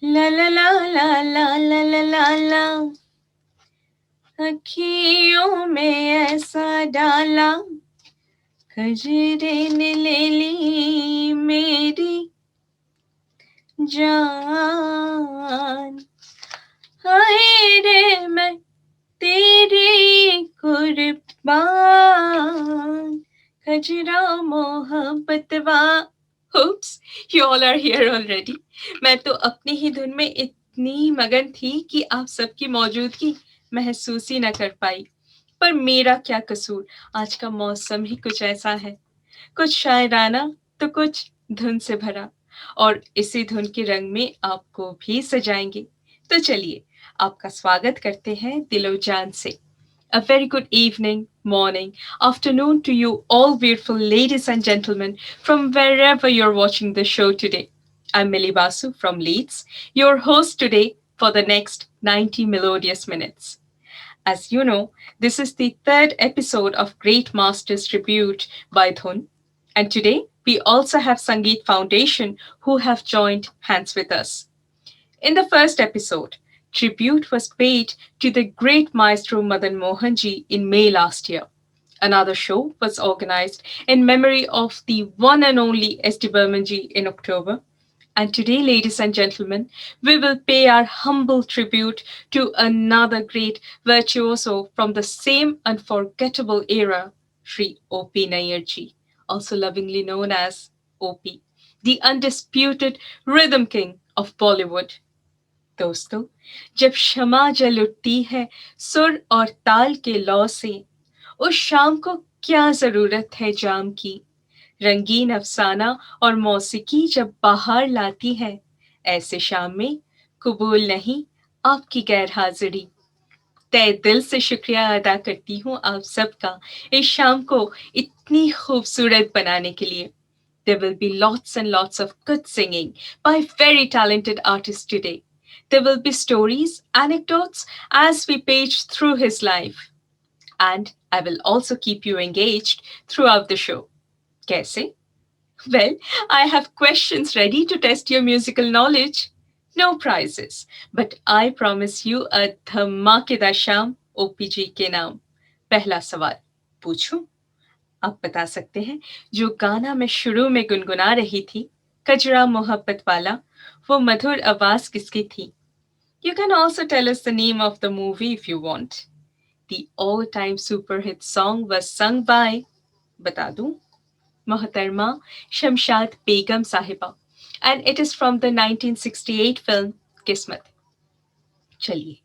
ला ला ला ला ला ला ला ला ला, अखियों में ऐसा डाला, कजरे ने ले ली मेरी जान। हाय रे मैं तेरी कुर्बान, कजरा मोहब्बत वा। Oops, you all are here already. मैं तो अपनी ही धुन में इतनी मगन थी कि आप सबकी मौजूदगी महसूस ही न कर पाई। पर मेरा क्या कसूर, आज का मौसम ही कुछ ऐसा है, कुछ शायराना तो कुछ धुन से भरा, और इसी धुन के रंग में आपको भी सजाएंगे। तो चलिए आपका स्वागत करते हैं दिलो जान से। A very good evening, morning, afternoon to you all beautiful ladies and gentlemen from wherever you're watching the show today. I'm Millie Basu from Leeds, your host today for the next 90 melodious minutes. As you know, this is the third episode of Great Masters Tribute by Dhun. And today we also have Sangeet Foundation who have joined hands with us. In the first episode, tribute was paid to the great maestro Madan Mohanji in May last year. Another show was organized in memory of the one and only S.D. Burmanji in October. And today, ladies and gentlemen, we will pay our humble tribute to another great virtuoso from the same unforgettable era, Sri O.P. Nayyar also lovingly known as O.P., the undisputed rhythm king of Bollywood. दोस्तों, जब क्षमा जल उठती है सुर और ताल के लौ से, उस शाम को क्या जरूरत है जाम की। रंगीन अफसाना और मौसीकी जब बाहर लाती है, ऐसे शाम में कबूल नहीं आपकी गैर हाजिरी। तहे दिल से शुक्रिया अदा करती हूँ आप सबका इस शाम को इतनी खूबसूरत बनाने के लिए। There will be lots and lots of good singing by very talented artists today. There will be stories, anecdotes as we page through his life. And I will also keep you engaged throughout the show. Kaise? Well, I have questions ready to test your musical knowledge. No prizes, but I promise you a धमाकेदार शाम OPG के नाम। पहला सवाल पूछूं? आप बता सकते हैं जो गाना मैं शुरू में गुनगुना रही थी, कजरा मोहब्बत वाला, वो मधुर आवाज किसकी थी? You can also tell us the name of the movie if you want. The all-time super hit song was sung by, बता दूं, मोहतरमा शमशाद बेगम साहिबा, and it is from the 1968 film किस्मत। चलिए,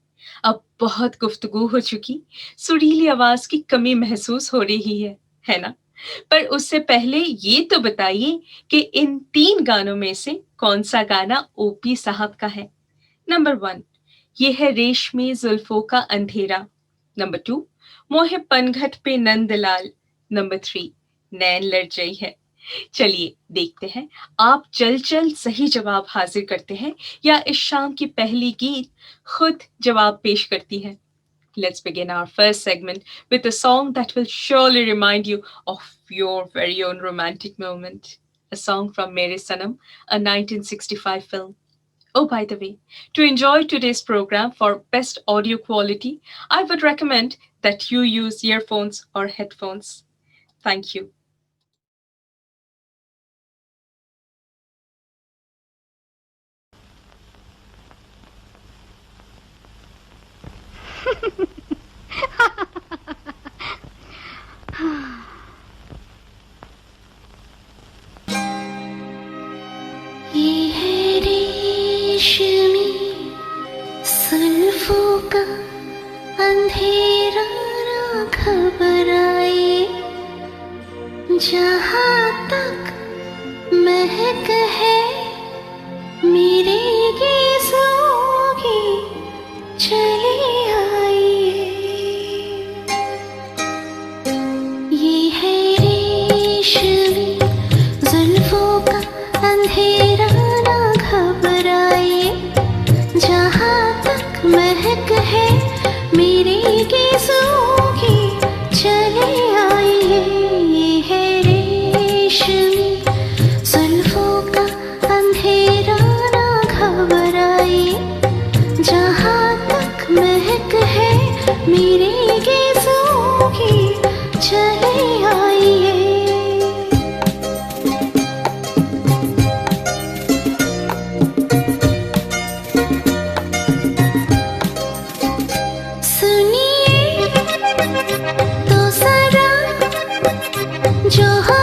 अब बहुत गुफ्तगू हो चुकी, सुरीली आवाज की कमी महसूस हो रही है ना? पर उससे पहले ये तो बताइए कि इन 3 गानों में से कौन सा गाना ओपी साहब का है? नंबर 1, ये है रेशमी जुल्फों का अंधेरा। नंबर 2, मोहे पनघट पे नंदलाल। नंबर 3, नैन लड़ गई है। चलिए देखते हैं आप चल सही जवाब हाजिर करते हैं या इस शाम की पहली गीत खुद जवाब पेश करती है। Let's begin our first segment with a song that will surely remind you of your very own romantic moment. A song from Mere Sanam, a 1965 film. Oh, by the way, to enjoy today's program for best audio quality, I would recommend that you use earphones or headphones. Thank you. ये है रेशमी जुल्फों का अंधेरा, ना घबराए, जहाँ तक महक है मेरे गीतों की, चली आइए। ये है रेशमी जुल्फों का अंधेरा, ना घबराए, जहाँ तक महक है मेरे गीतों की, चले आइए। ये है रेशमी जुल्फों का अंधेरा, ना घबराए।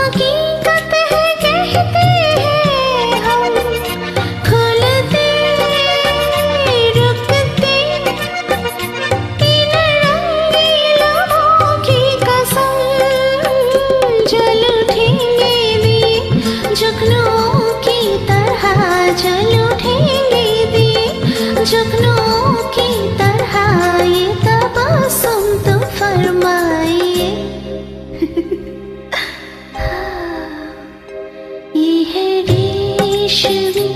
हकीकत है कहते हैं हम, खुलते रुकते इन रंगीलों की कसम, जल उठेंगे दिए जुगनुओं की तरह, जल उठेंगे दिए जुगनुओं की तरह, ये तबस्सुम तो फरमाइए। ये है रेशमी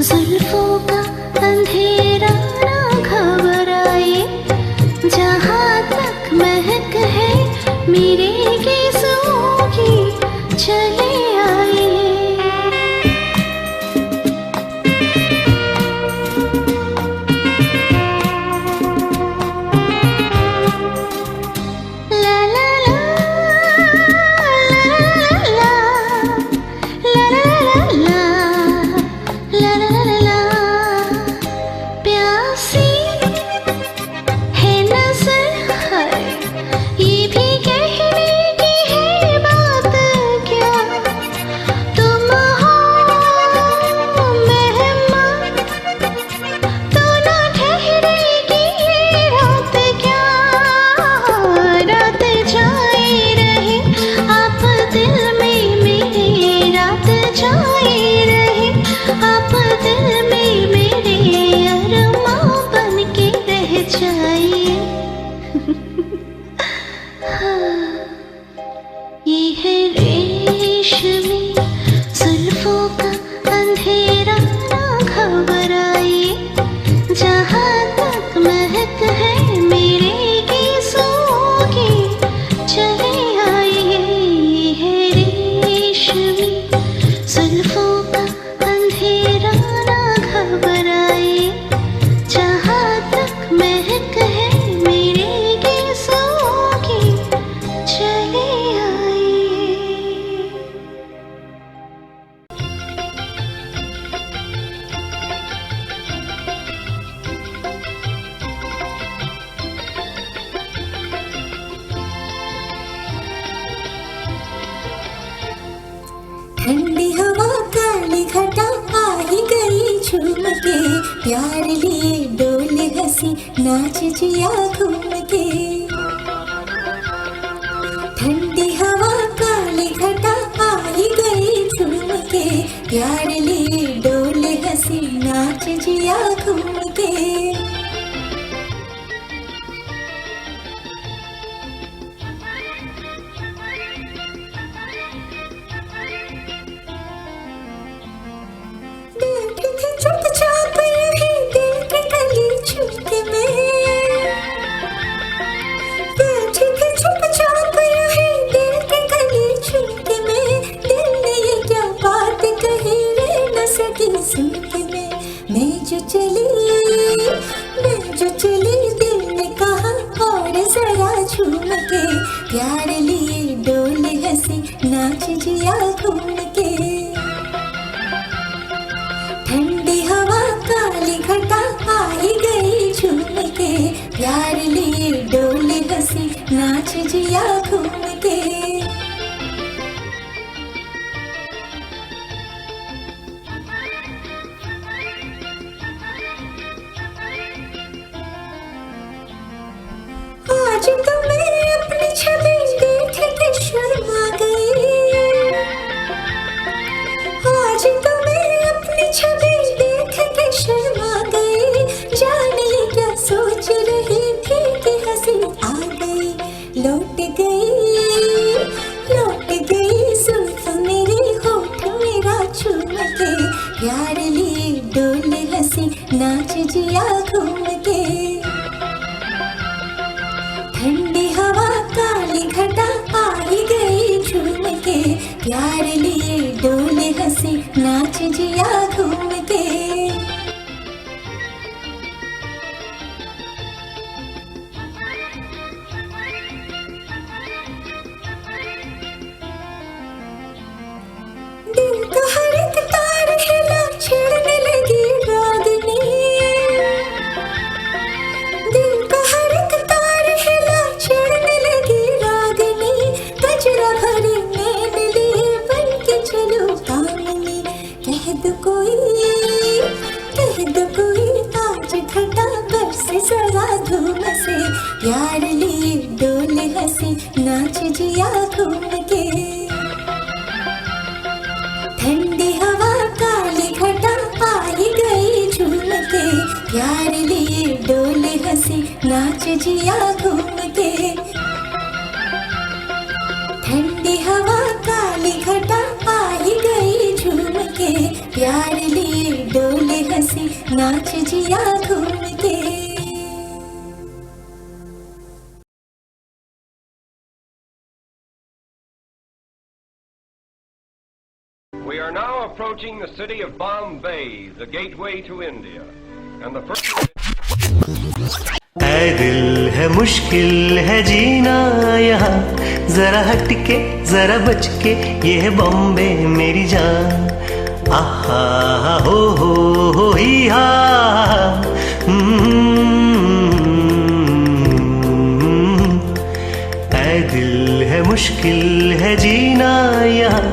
जुल्फों का अंधेरा, ना घबराए, जहाँ तक महक है मेरे गेज़ों की, चले आइए। ला ला ला ला ला ला ला ला, प्यासी है नज़र है, ये भी कहने की है बात क्या, तुम हो मेहमान तो ना ठहरेगी ये रात क्या, रात जाए रहे आप दिल में मेरे, रात जाए रहे आप दिल में मेरे, अरमां बन के रह जाइए। ये है रेशमी जुल्फों का अंधेरा, ना घबराइए, जहाँ तक महक है मेरे गेज़ों की, चले आइए। ये है रेशमी जुल्फों का अंधेरा, ना घबराइए, जहाँ तक महक है मेरे गेज़ों की, चले आइए। ठंडी हवा काली घटा आ ही गई झूम के, प्यार लिए डोले हंसी नाच जिया घूम के। ठंडी हवा काली घटा आ ही गई झूम के, प्यार लिए डोले हंसी नाच जिया घूम के। बैठे थे चुपचाप यूं दिल के गली झुमके में, बैठे थे चुपचाप यूं दिल के गली झुमके में, दिल ने ये क्या बात कही रे न सकी सुन के मैं जो चली दिल ने कहा और जरा झूम के, प्यार लिए डोले हंसी नाच जिया घूम के। ठंडी हवा काली घटा आ ही गई झूम के, प्यार लिए डोले हंसी नाच जिया घूम के। आज तो मैं अपनी छवि देख के शर्मा गई, आज तो मैं अपनी छवि देख के शर्मा गई, जाने क्या सोच रही थी कि हंसी आ गई, लौट गई जुल्फ मेरी होठ मेरा चूम के, प्यार लिए डोले हंसी नाच जिया घूम के। ठंडी हवा काली घटा आ ही गई झूम के, प्यार लिए डोले हंसी नाच जिया घूम के। दिल का हर एक तार हिला छेड़ने लगी रागनी, दिल का हर एक तार हिला छेड़ने लगी रागनी, गजरा भरी नैन लिए दो कोई, कह दो कोई आज घटा बरसे जरा धूम से, प्यार लिए डोले हंसी नाच जिया घूम के। ठंडी हवा काली घटा आई गई झूम के, प्यार लिए डोले हंसी नाच जिया घूम के। ठंडी हवा काली घटा आई गई झूम के, प्यार लिए डोले हंसी नाच जिया घूम के। We are now approaching the city of Bombay, the gateway to India. And the first... ऐ दिल है मुश्किल है जीना यहाँ, जरा हटके जरा बच के, ये है बॉम्बे मेरी जान। आहा हो ही हा। ऐ दिल है मुश्किल है जीना यहाँ,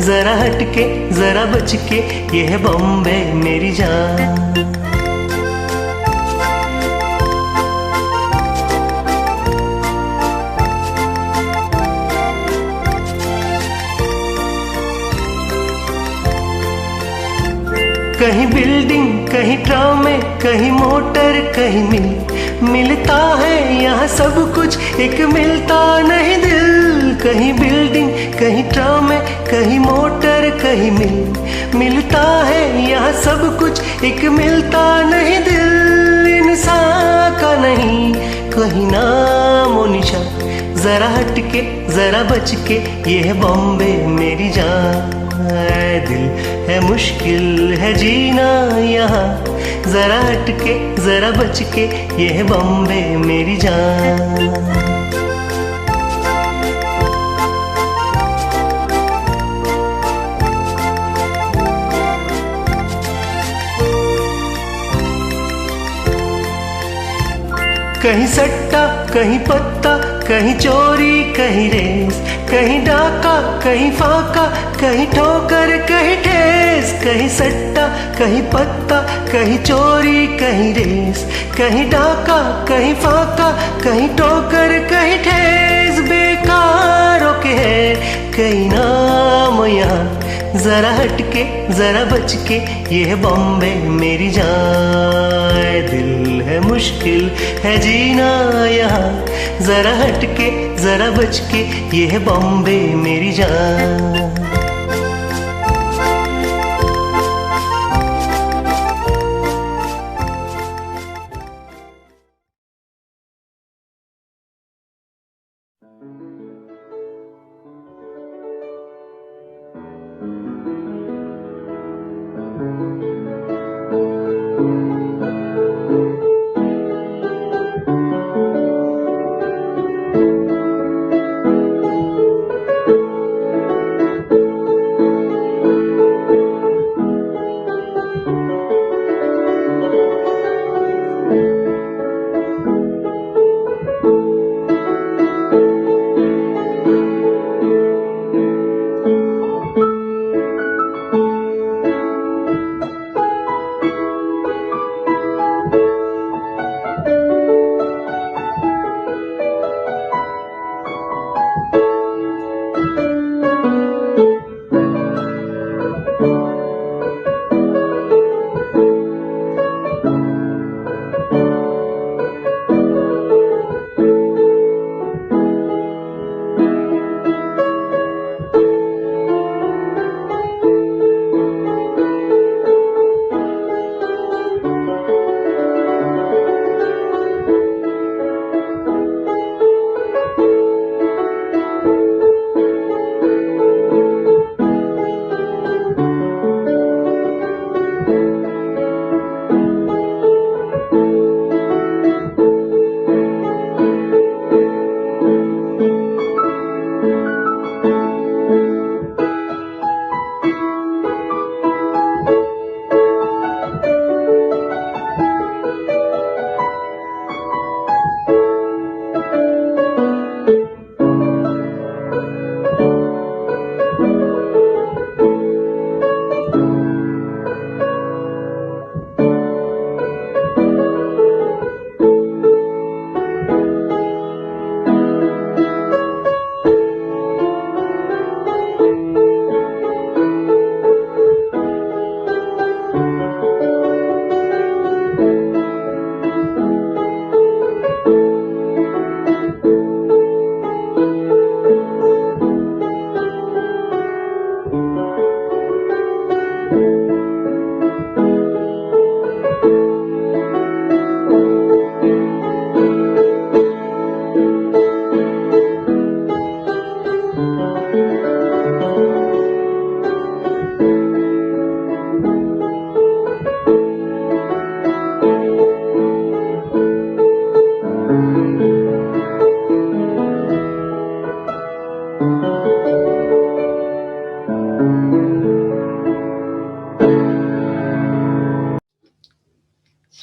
जरा हटके जरा बच के, ये है बॉम्बे मेरी जान। कहीं बिल्डिंग कहीं ट्रामे कहीं मोटर कहीं मिलता है यहाँ सब कुछ, एक मिलता नहीं दिल। कहीं बिल्डिंग कहीं ट्रामे कहीं मोटर कहीं मिलता है यहाँ सब कुछ, एक मिलता नहीं दिल। इंसान का नहीं कहीं नाम निशा, जरा हटके जरा बच के, ये है बॉम्बे मेरी जान। ऐ दिल है मुश्किल है जीना यहाँ, जरा हटके जरा बच के, ये है बॉम्बे मेरी जान। कहीं सट्टा कहीं पत्ता कहीं चोरी कहीं रेस, कहीं डाका कहीं फाका कहीं ठोकर कहीं ठेस। कहीं सट्टा कहीं पत्ता कहीं चोरी कहीं रेस, कहीं डाका कहीं फाका कहीं ठोकर कहीं ठेस। बेकारों के है कई नाम यहाँ, जरा हटके जरा बच के, ये है बॉम्बे मेरी जान। दिल है मुश्किल है जीना यहाँ, जरा हटके जरा बच के, ये है बॉम्बे मेरी जान।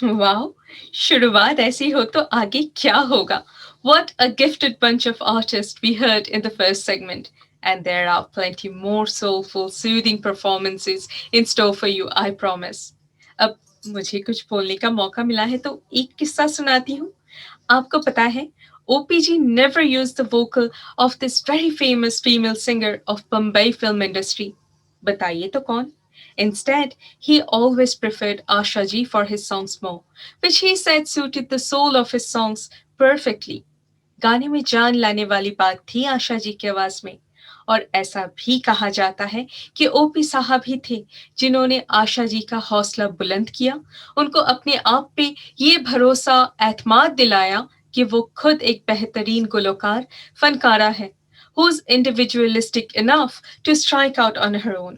वाओ! शुरुआत ऐसी हो तो आगे क्या होगा? What a gifted bunch of artists we heard in the first segment. And there are plenty more soulful, soothing performances in store for you, I promise. अब मुझे कुछ बोलने का मौका मिला है तो एक किस्सा सुनाती हूँ। आपको पता है, OPG never used the vocal of this very famous female singer of Bombay film industry. बताइए तो कौन? Instead, he always preferred Asha ji for his songs more, which he said suited the soul of his songs perfectly. गाने में जान लाने वाली बात थी आशा जी की आवाज में और ऐसा भी कहा जाता है कि ओपी साहब ही थे जिन्होंने आशा जी का हौसला बुलंद किया, उनको अपने आप पे ये भरोसा एतमाद दिलाया कि वो खुद एक बेहतरीन गुलकार फनकारा है, who's individualistic enough to strike out on her own.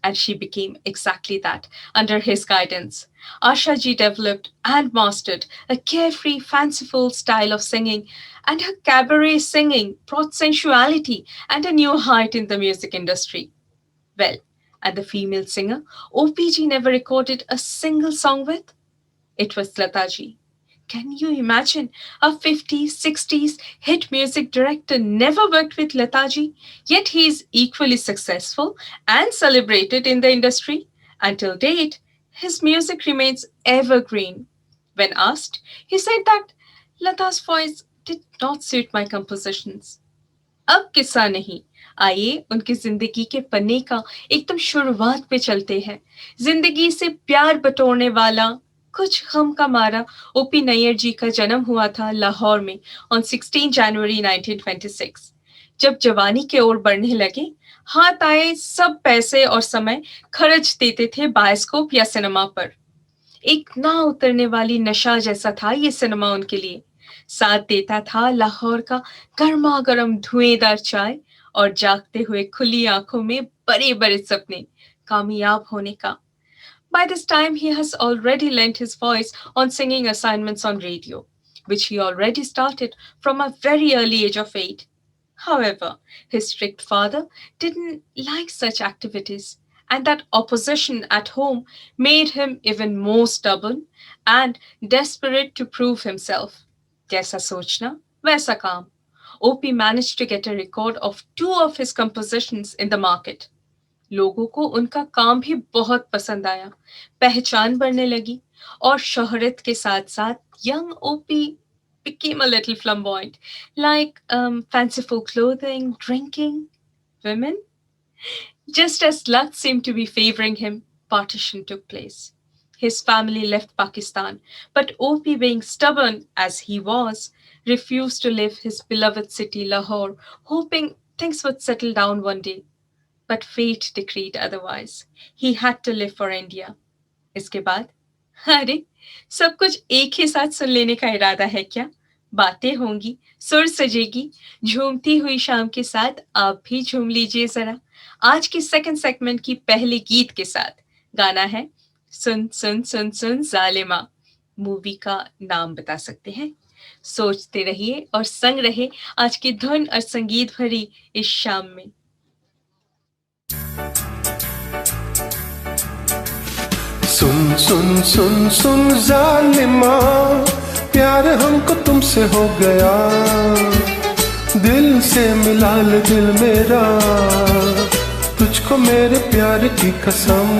And she became exactly that under his guidance. Asha ji developed and mastered a carefree, fanciful style of singing, and her cabaret singing brought sensuality and a new height in the music industry. Well, and the female singer OPG never recorded a single song with? It was Lata ji. Can you imagine a 50s, 60s hit music director never worked with Lata ji? Yet he is equally successful and celebrated in the industry. Until date, his music remains evergreen. When asked, he said that Lata's voice did not suit my compositions. अब किस्सा नहीं, आइए उनकी जिंदगी के पन्ने का एकदम शुरुआत पे चलते हैं। जिंदगी से प्यार बटोरने वाला, कुछ गम का मारा ओपी नैयर जी का जन्म हुआ था लाहौर में on 16 जनवरी 1926। जब जवानी के ओर बढ़ने लगे, हाथ आए सब पैसे और समय खर्च देते थे बायोस्कोप या सिनेमा पर। एक ना उतरने वाली नशा जैसा था ये सिनेमा उनके लिए। साथ देता था लाहौर का गर्मा गर्म धुएंदार चाय और जागते हुए खुली आंखों में बड़े बड़े सपने कामयाब होने का। By this time, he has already lent his voice on singing assignments on radio, which he already started from a very early age of 8. However, his strict father didn't like such activities, and that opposition at home made him even more stubborn and desperate to prove himself. जैसा सोचना, वैसा काम. OP managed to get a record of 2 of his compositions in the market. लोगों को उनका काम भी बहुत पसंद आया, पहचान बढ़ने लगी और शोहरत के साथ-साथ young OP became a little flamboyant, like fanciful clothing, drinking, women. Just as luck seemed to be favoring him, partition took place. His family left Pakistan, but OP, being stubborn as he was, refused to leave his beloved city Lahore, hoping things would settle down one day. But fate decreed otherwise. He had to live for India. इसके बाद, अरे, सब कुछ एक ही साथ सुन लेने का इरादा है क्या? बातें होंगी, सुर सजेगी, झूमती हुई शाम के साथ आप भी झूम लीजिए जरा। आज की सेकंड सेगमेंट की पहले गीत के साथ गाना है सुन सुन सुन सुन जालिमा। मूवी का नाम बता सकते हैं? सोचते रहिए और संग रहे आज की धुन और संगीत भरी इस शाम में। सुन सुन सुन सुन जालिमा, प्यार हमको तुमसे हो गया, दिल से मिला ले दिल मेरा, तुझको मेरे प्यार की कसम।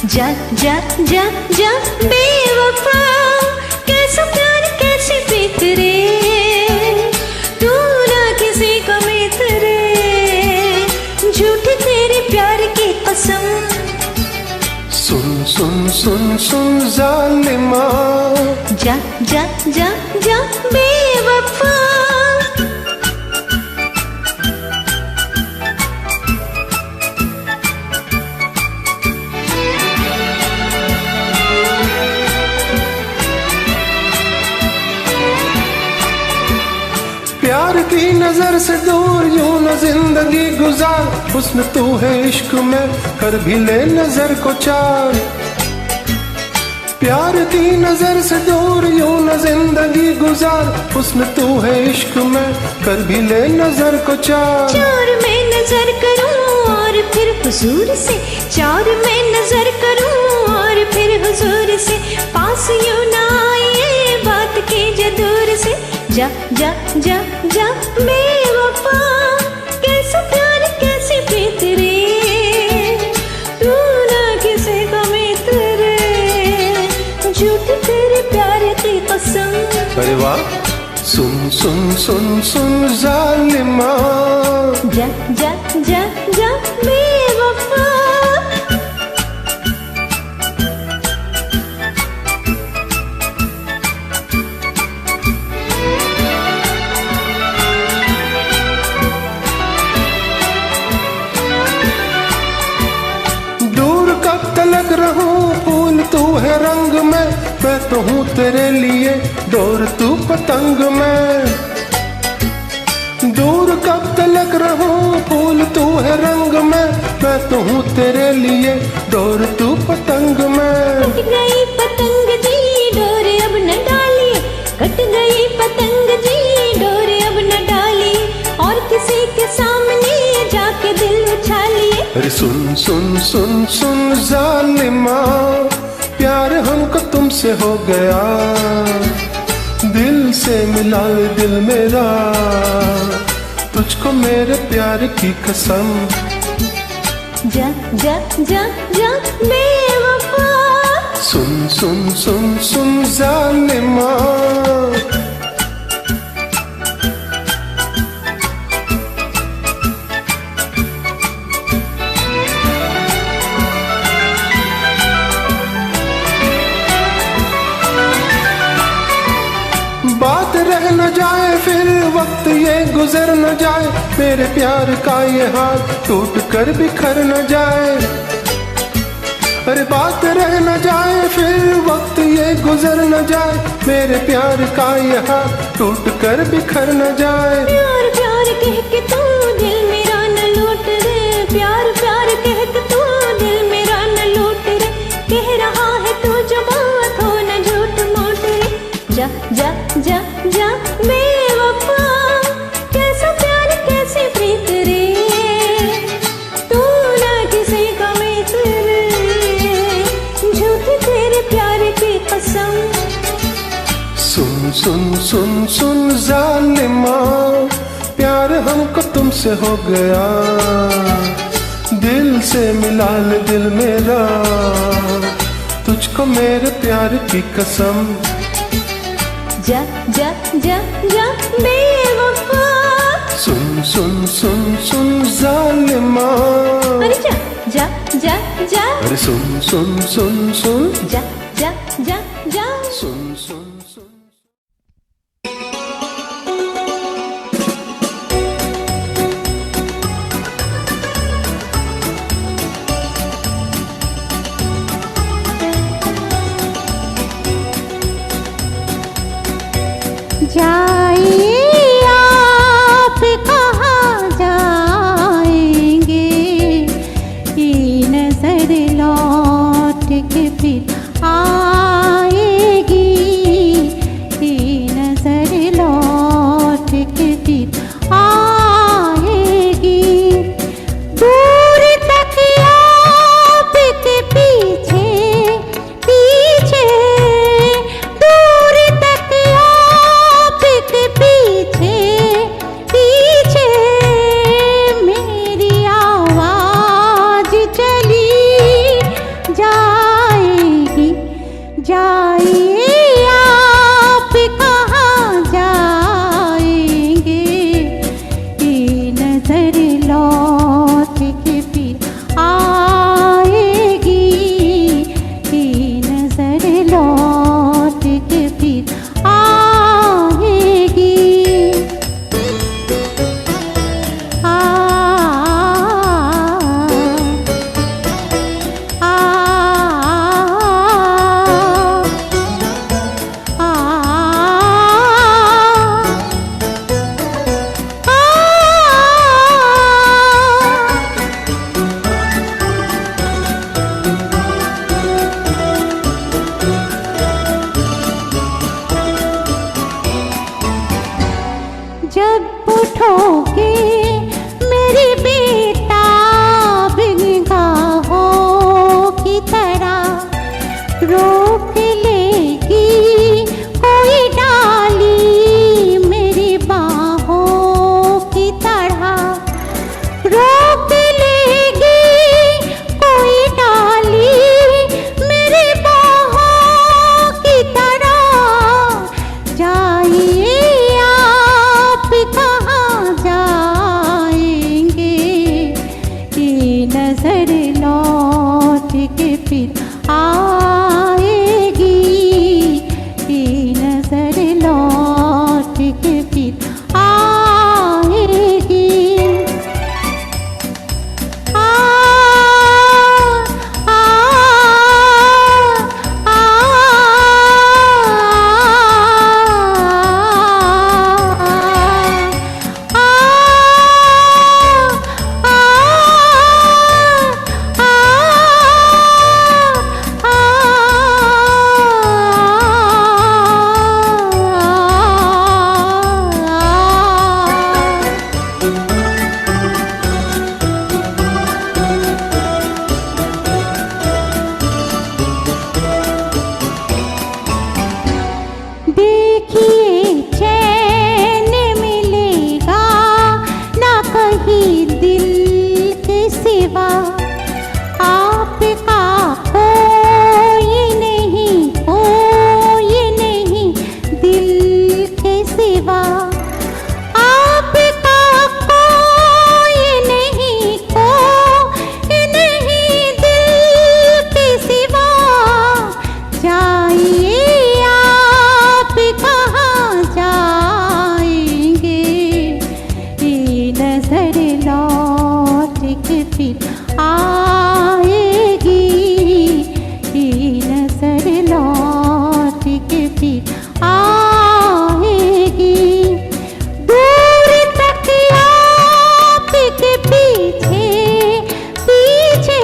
जा जा जा जा बेवफा, कैसा प्यार कैसी प्रीत रे, तू ना किसी को मीत रे, झूठी तेरे प्यार की कसम। सुन सुन सुन सुन जालिमा, जा जा जा जा बेवफा। प्यार की नजर से दूर यूं न जिंदगी गुजार, हुस्न तू है इश्क में कर भी ले नजर को चार। प्यार की नजर से दूर यूं न जिंदगी गुजार, हुस्न तू है इश्क में कर भी ले नजर को चार। चार में नजर करूं और फिर हुजूर से, चार में नजर करूं और फिर हुजूर से, जा जा बेवफा, कैसा प्यार कैसी प्रीत रे, तू ना किसी का मित्र रे, झूठी तेरे प्यार की कसम। अरे वाह, सुन सुन सुन सुन जालिमा, जा जा जा जा बेवफा। दूर कब तलक रहूं फूल तू है रंग में, मैं तो हूँ तेरे लिए डोर तू पतंग में। दूर कब तलक रहूं फूल तू है रंग में, मैं तो हूँ तेरे लिए डोर तू पतंग में। कट गई पतंग जी डोर अब न डालिए, कट गई पतंग जी डोर अब न डालिए, और किसी के सामने जाके दिल उछालिए। अरे सुन सुन सुन सुन जालिमा, प्यार हमको तुमसे हो गया, दिल से मिला दिल मेरा, तुझको मेरे प्यार की कसम। जा जा जा जा बेवफा, सुन सुन सुन सुन जालिमा, बात रह न जाए फिर वक्त ये गुजर न जाए, मेरे प्यार का ये हाथ टूट कर बिखर न जाए। अरे बात रह न जाए फिर वक्त ये गुजर न जाए, मेरे प्यार का ये हाथ टूट कर बिखर न जाए। प्यार प्यार कह के तू दिल मेरा न लूट रे, प्यार प्यार कह के तू दिल मेरा न लूट रे, कह रहा है तू जो बात हो न झूठ मूठ रे। जा जा जा जा बेवफा, कैसा प्यार कैसी प्रीत रे, तू ना किसी का मित्र रे, झूठी तेरे प्यार की कसम। सुन सुन सुन सुन जालिमा, प्यार हमको तुमसे हो गया, दिल से मिला ले दिल मेरा, तुझको मेरे प्यार की कसम। जा जा जा जा बेवफा, सुन सुन सुन सुन जालिमा, अरे जा जा जा जा, अरे सुन सुन सुन सुन जा जा जा जा। सुन सुन सुन। जाइए आप कहाँ जाएंगे, ये नजर लौट के फिर आ नजर लौट के फिर आएगी, ये नजर लौट के फिर आएगी। आ, आ, आ, देखिए चैन मिलेगा ना कहीं दिल के सिवा, आपका कोई नहीं दिल के सिवा, आपका कोई नहीं दिल के सिवा। जाइए आप कहाँ जाएंगे, ये नजर लौट के फिर आएगी, ये नजर लौट के फिर आएगी। दूर तक आपके पीछे पीछे,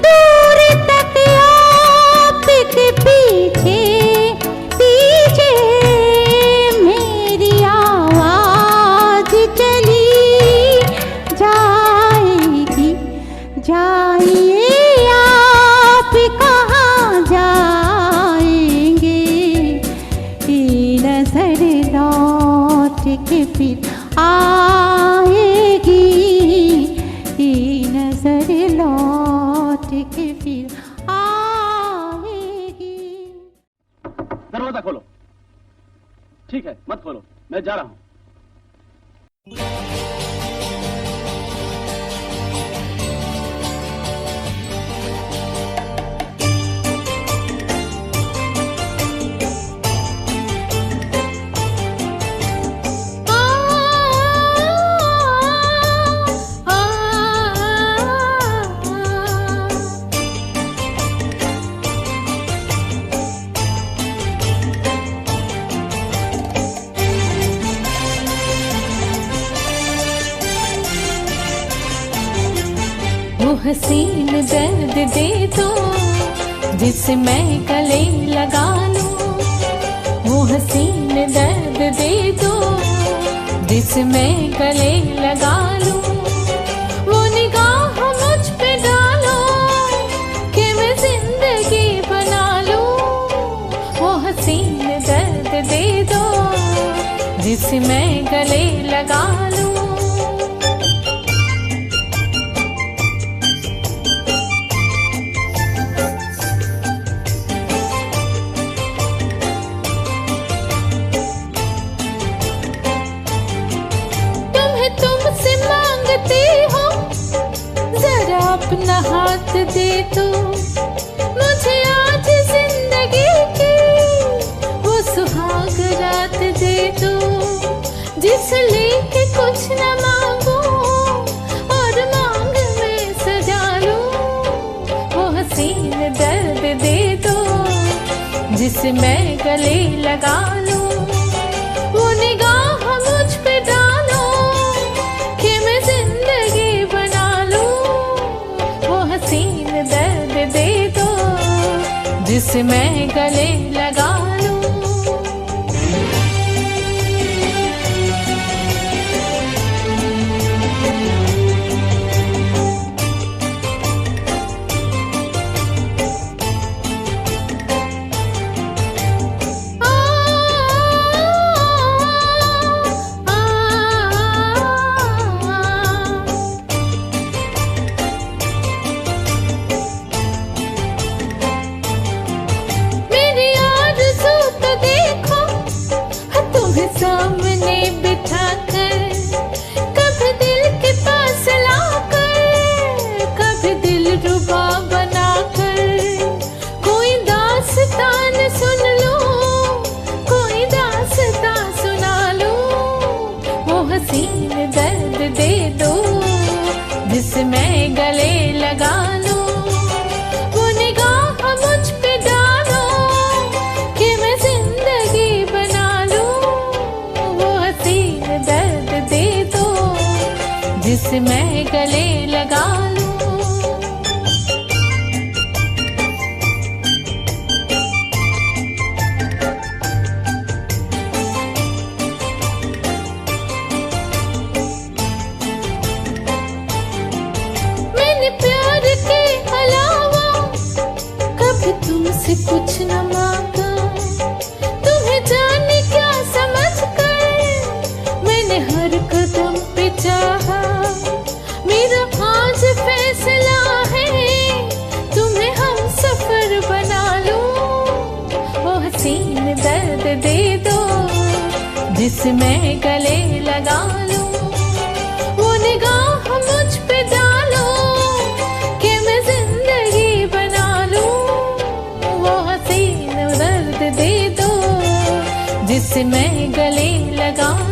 दूर तक आपके पीछे पीछे, मेरी आवाज चली जाएगी। जाइए आप कहाँ जाएंगे, ये नजर लौट के फिर आएगी, ये नजर लौट के फिर आएगी। दरवाजा खोलो। ठीक है, मत खोलो, मैं जा रहा हूं। वो हसीन दर्द दे दो जिसे मैं गले लगा लूं, वो हसीन दर्द दे दो जिसे मैं गले लगा लूं। वो निगाह मुझ पे डालो कि मैं जिंदगी बना लूं, वो हसीन दर्द दे दो जिसे मैं गले लगा लूं। अपना हाथ दे तो मुझे आज जिंदगी की वो सुहाग रात दे दो, जिस लेके कुछ न मांगो और मांग में सजा लूं। वो हसीन दर्द दे दो जिसे मैं गले लगा लूं, वो निगाह मुझ पे डालो कि मैं जिंदगी बना लूं। वो हसीन दर्द दे दो जिसे मैं गले लगा लूं। मेरी आरज़ू जिसमें गले लगा लूं, वो निगाह मुझ पे डालो कि मैं जिंदगी बना लूं, वो हसीन दर्द दे दो जिसमें गले लगा लूं। मैंने प्यार के अलावा कभी तुमसे कुछ न मांगा, तुम्हें जाने क्या समझ कर मैंने हर कदम पे चाहा। मेरा आज फैसला है तुम्हें हम सफर बना लूं, वो हसीन दर्द दे दो जिसमें गले लगा लूं, वो निगाह मुझ पे डालो कि मैं जिंदगी बना लूं, वो हसीन दर्द दे दो जिसमें गले लगा लूं।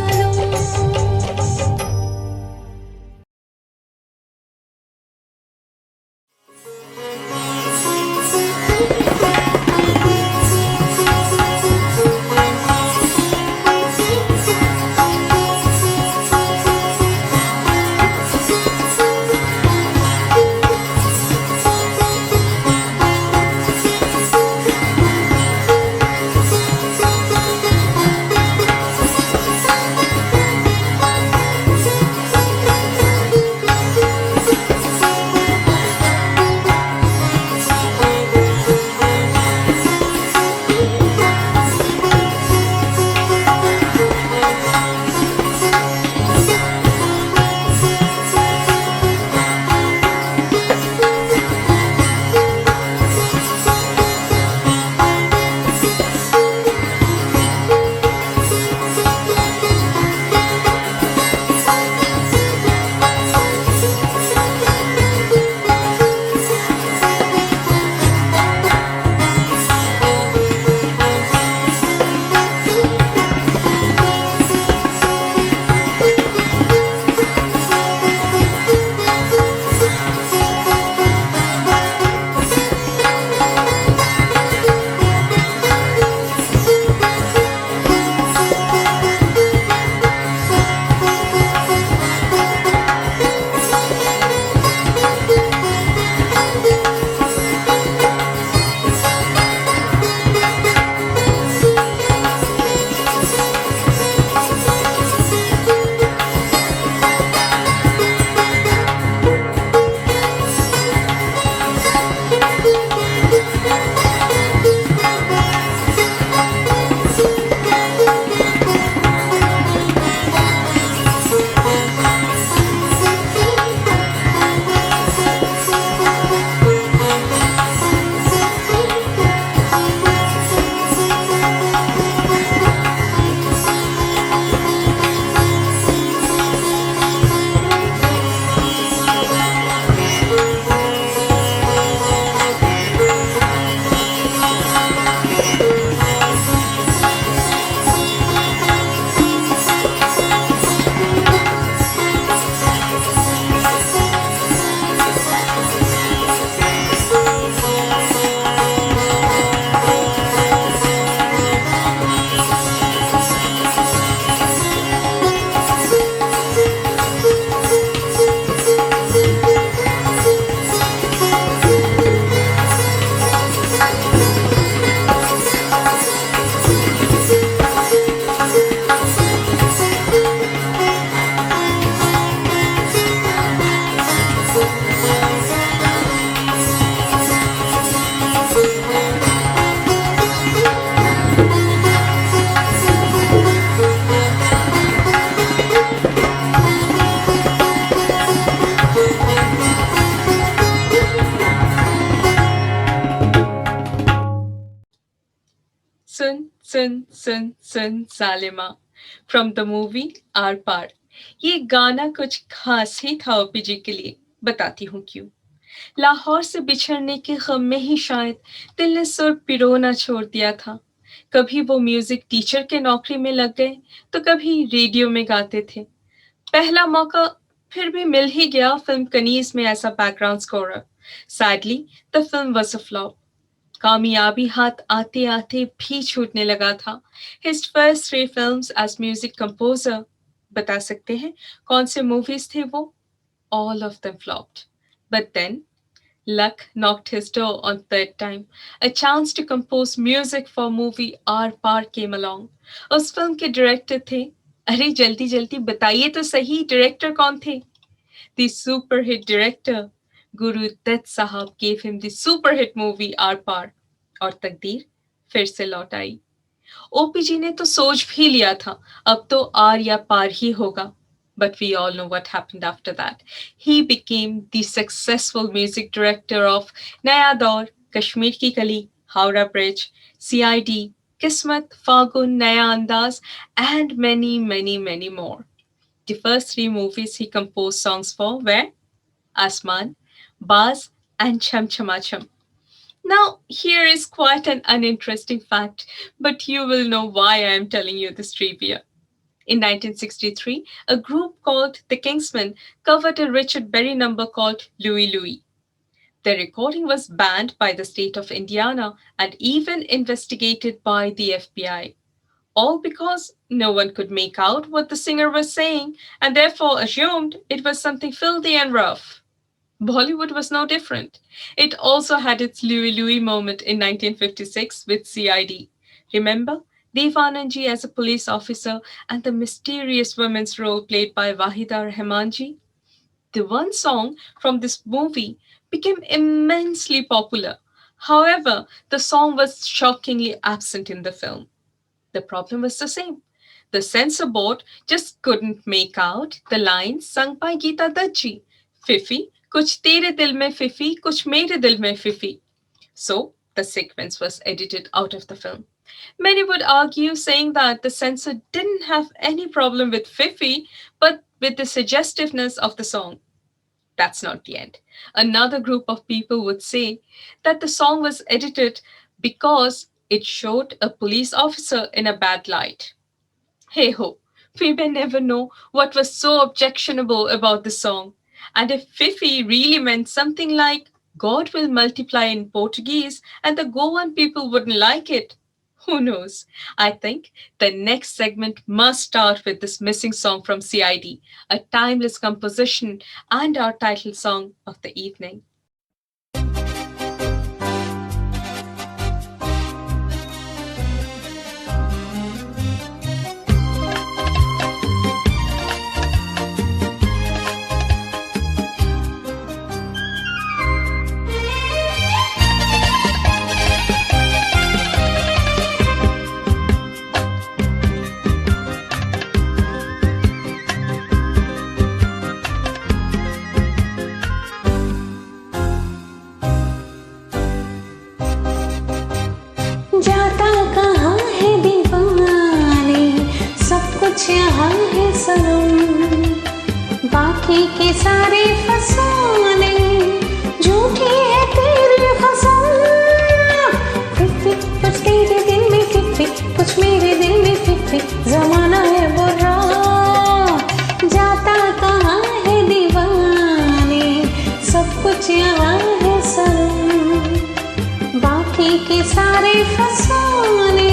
सुन सुन सुन सालिमा फ्रॉम द मूवी आर पार। ये गाना कुछ खास ही था ओपी जी के लिए, बताती हूँ क्यों। लाहौर से बिछड़ने के गम में ही शायद दिल ने सुर पिरोना छोड़ दिया था। कभी वो म्यूजिक टीचर के नौकरी में लग गए तो कभी रेडियो में गाते थे। पहला मौका फिर भी मिल ही गया फिल्म कनीज में ऐसा background scorer. Sadly the film was a flop. कामयाबी हाथ आते आते भी छूटने लगा था। His first 3 films as music composer, बता सकते हैं कौन से मूवीज थे वो? All of them flopped. But then, luck knocked his door on third time. A chance to compose music for movie Aar Paar came along. उस फिल्म के डायरेक्टर थे, अरे जल्दी जल्दी बताइए तो सही डायरेक्टर कौन थे? The super hit director Guru Dutt Sahab gave him the super hit movie Aar Paar, और तकदीर फिर से लौट आई। ओपीजी ने तो सोच भी लिया था अब तो आर या पार ही होगा। But we all know what happened after that. He became the successful music director of Naya Daur, Kashmir Ki Kali, Howrah Bridge, CID, Kismet, Fagun, Naya Andaz, and many, many, many more. The first 3 movies he composed songs for were Asman, Baz, and Cham Chama Cham. Now, here is quite an uninteresting fact, but you will know why I am telling you this trivia. In 1963, a group called the Kingsmen covered a Richard Berry number called Louie Louie. The recording was banned by the state of Indiana and even investigated by the FBI. All because no one could make out what the singer was saying and therefore assumed it was something filthy and rough. Bollywood was no different. It also had its Louie Louie moment in 1956 with CID. Remember? Devananji as a police officer and the mysterious woman's role played by Wahida Rahmanji. The one song from this movie became immensely popular. However, the song was shockingly absent in the film. The problem was the same. The censor board just couldn't make out the lines sung by Geeta Dutt ji. Fifi, kuch tere dil mein fifi, kuch mere dil mein fifi. So, the sequence was edited out of the film. Many would argue saying that the censor didn't have any problem with Fifi, but with the suggestiveness of the song. That's not the end. Another group of people would say that the song was edited because it showed a police officer in a bad light. Hey ho, we may never know what was so objectionable about the song. And if Fifi really meant something like God will multiply in Portuguese and the Goan people wouldn't like it, who knows? I think the next segment must start with this missing song from CID, a timeless composition and our title song of the evening. जाता कहाँ है दीवाने, सब कुछ यहाँ है सनम, बाकी के सारे फसाने झूठी है तेरी कसम। फिर कुछ तेरे दिल में फिर कुछ मेरे दिल में फिर जमाना है बुरा। जाता कहाँ है दीवाने, सब कुछ यहाँ है सनम, बाकी के सारे फसाने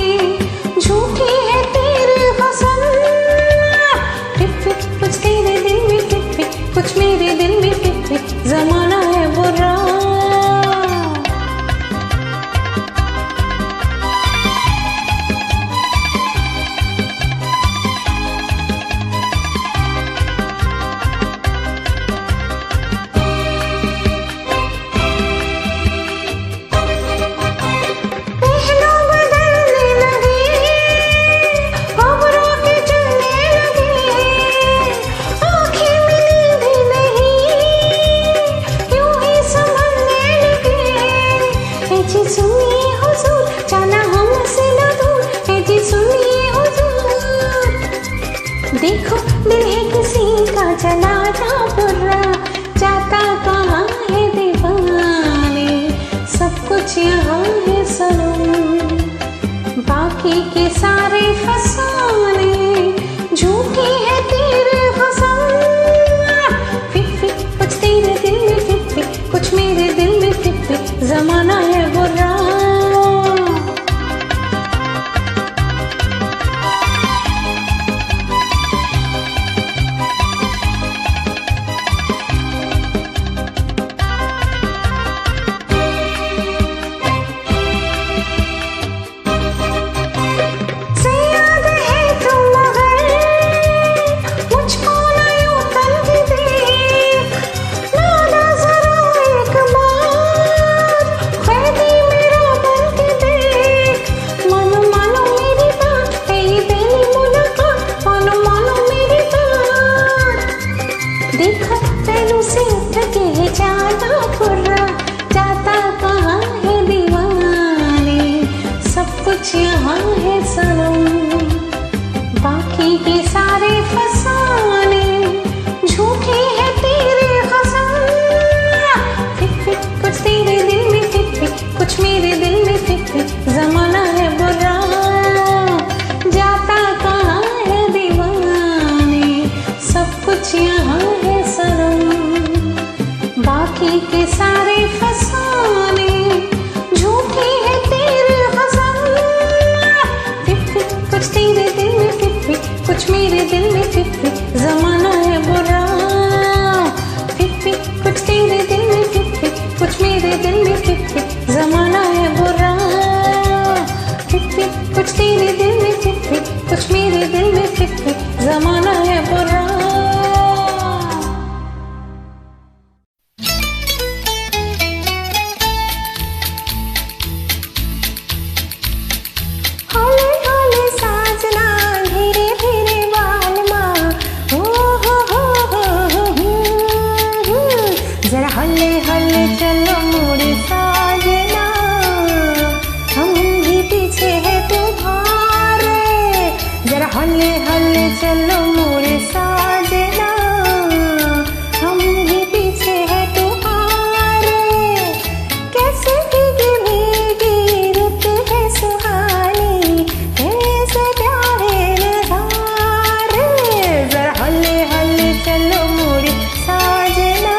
झूठी है तेरी कसम। टिप कुछ तेरे दिल में टिप कुछ मेरे दिल में टिप जमाना है बुरा। देखो दिल है किसी का जलाता बुरा। जाता कहाँ है दीवाने, सब कुछ यहाँ है सनम, बाकी के सारे फसाने झूठी है तेरी कसम। बाकी के सारे फसाने झूठे हैं तेरे खजाने। फिफी कुछ तेरे दिल में, फिफी कुछ मेरे दिल में, फिफी जमाना है बुरा। फिफी कुछ तेरे दिल में, फिफी कुछ मेरे दिल में, फिफी जमाना है बुरा। फिफी कुछ तेरे दिल में, फिफी कुछ मेरे दिल में, फिफी जमाना है बुरा। हौले हौले साजना धीरे धीरे बालमा ओ हो जरा हल्ले हल्ले चलो मोरे साजना हम भी पीछे है तुम्हारे। जरा हल्ले हल्ले चलो मोरे साजना हम भी पीछे है तुम्हारे। कैसे भीगी भीगी रुत है सुहानी कैसे प्यारे नजारे। जरा हल्ले हल्ले चलो मोरे साजना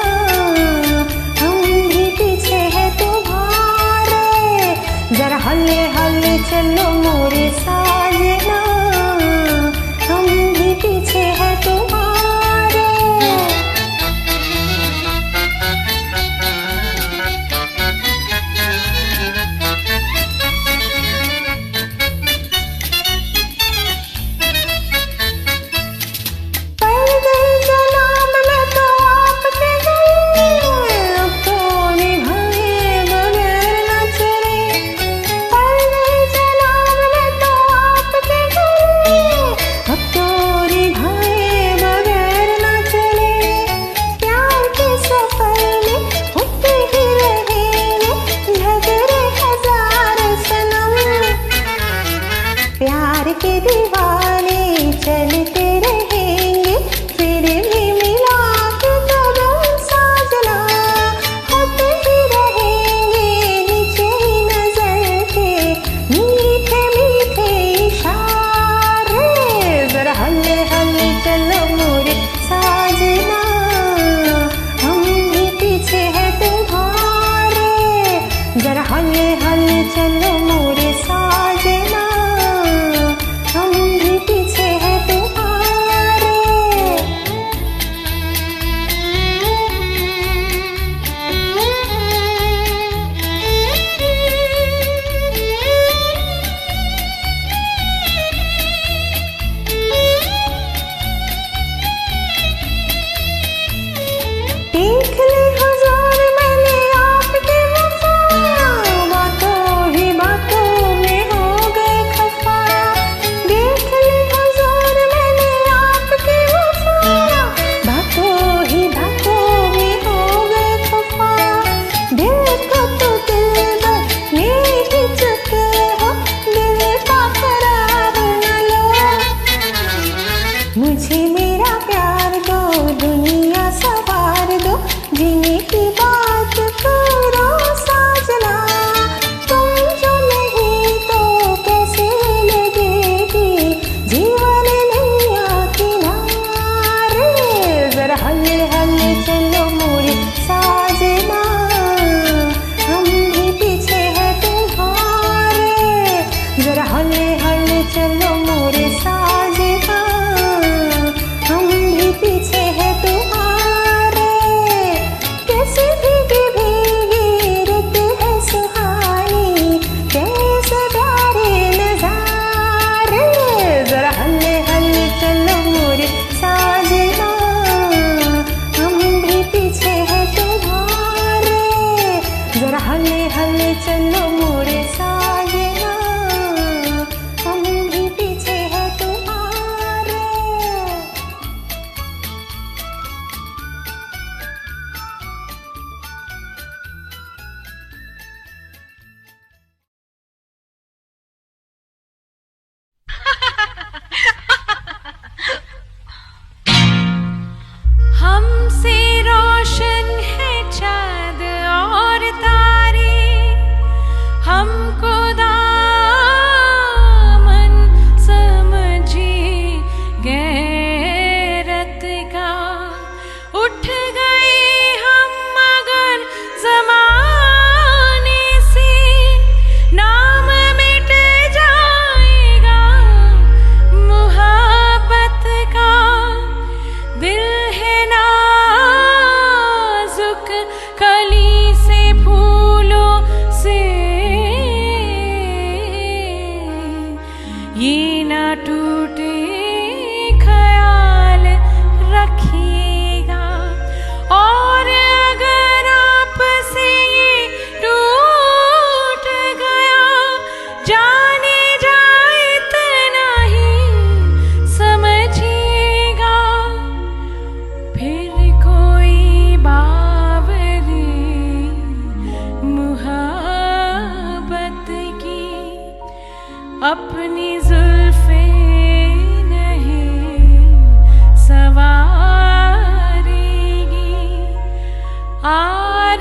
हम भी पीछे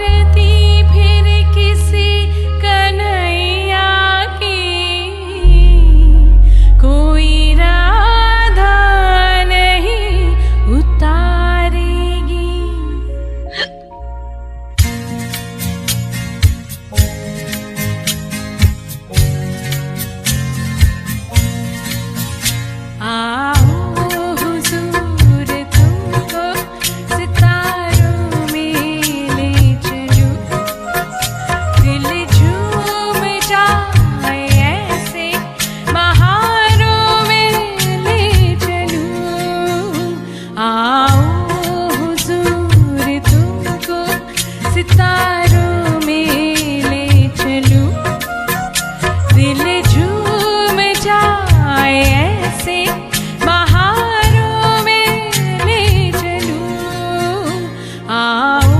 आरती फिर किसी कन्हैया की, कोई राधा नहीं उतारेगी। आओ हुजूर तुमको सितारों में ले चलूं, दिल झूम जाए ऐसे बहारों में ले चलूं। आओ हुजूर तुमको सितारों में ले चलूं, दिल झूम जाए ऐसे बहारों में ले चलूं। आओ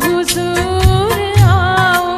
हुजूर आओ।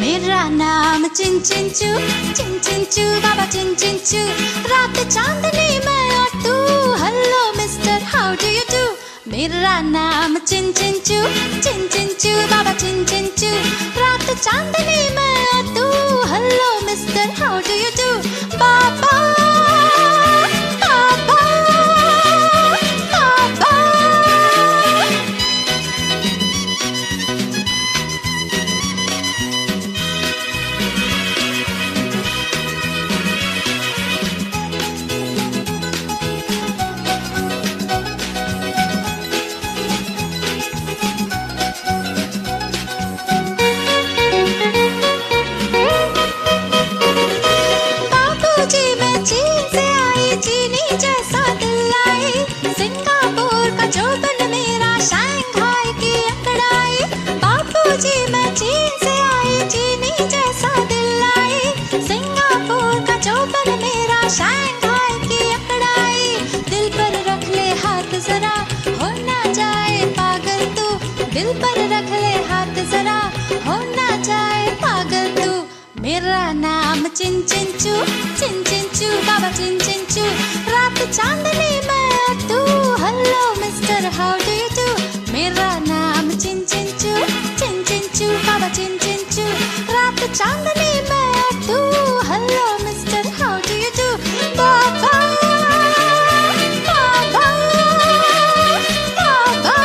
मेरा नाम चिन चिन चू बाबा चिन चिन चू रात चांदनी में और तू hello mister how do you do मेरा नाम चिन चिन चू बाबा चिन चिन चू रात चांदनी में और तू hello mister how do you do बाबा बाबा बाबा बाबूजी मैं चीन से आई चीनी जैसा दिल आई सिंगापुर का जोबन मेरा शंघाई की अंगड़ाई बाबूजी मैं चीन से आई चीनी जैसा दिल आई सिंगापुर का जोबन मेरा शंघाई की अंगड़ाई दिल पर रख ले हाथ जरा हो ना जाए पागल तू दिल पर रख ले हाथ जरा हो ना जाए पागल तू मेरा नाम चिन चिन चू बाबा चिन चिन चू रात चांदनी में तू hello mister how do you do मेरा नाम चिन चिन चू बाबा चिन चिन चू रात चांदनी में तू hello mister how do you do बाबा बाबा बाबा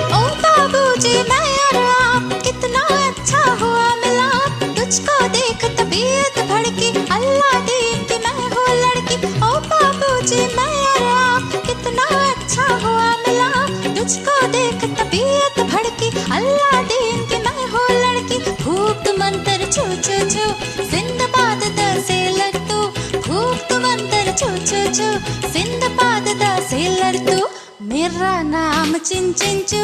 ओ बाबूजी मैं और आप कितना अच्छा हुआ मिला तुझको देख तबीयत भड़की अल्लाह दीन की मैं हूँ लड़की ओ बाबूजी मैं और आप कितना अच्छा हुआ मिला तुझको देख तबीयत भड़की अल्लाह दीन की मैं हूँ लड़की भूख मंतर छू छू छू जिंदाबाद द सेलर तू भूख मंतर छू छू छू जिंदाबाद द सेलर तू मेरा नाम चिन चिन चू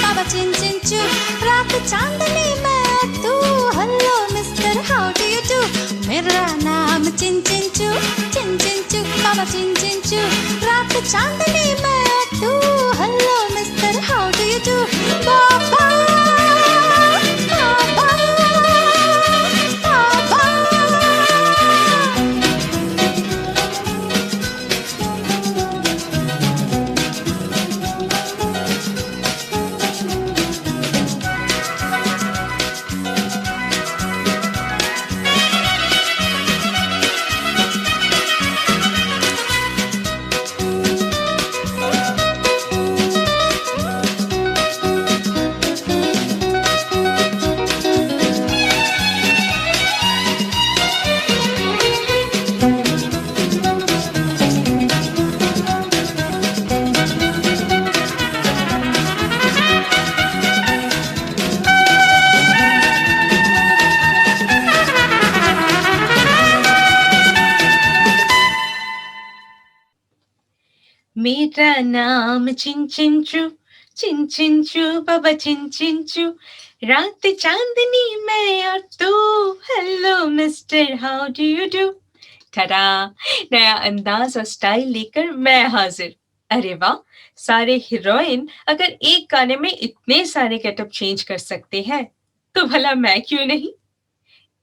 बाबा चिन चिन चू रात चांदनी में तू hello mister how do you do मेरा नाम चिन चिन चू बाबा चिन चिन चू रात चांदनी में तू hello mister how do you do बाबा बाबा बाबा मेरा नाम चिन चिन चू बाबा चिन चिन चू रात चांदनी में और तू hello mister how do you do टडा नया अंदाज और स्टाइल लेकर मैं हाजिर अरे वाह सारे हीरोइन अगर एक गाने में इतने सारे गेटअप चेंज कर सकते हैं तो भला मैं क्यों नहीं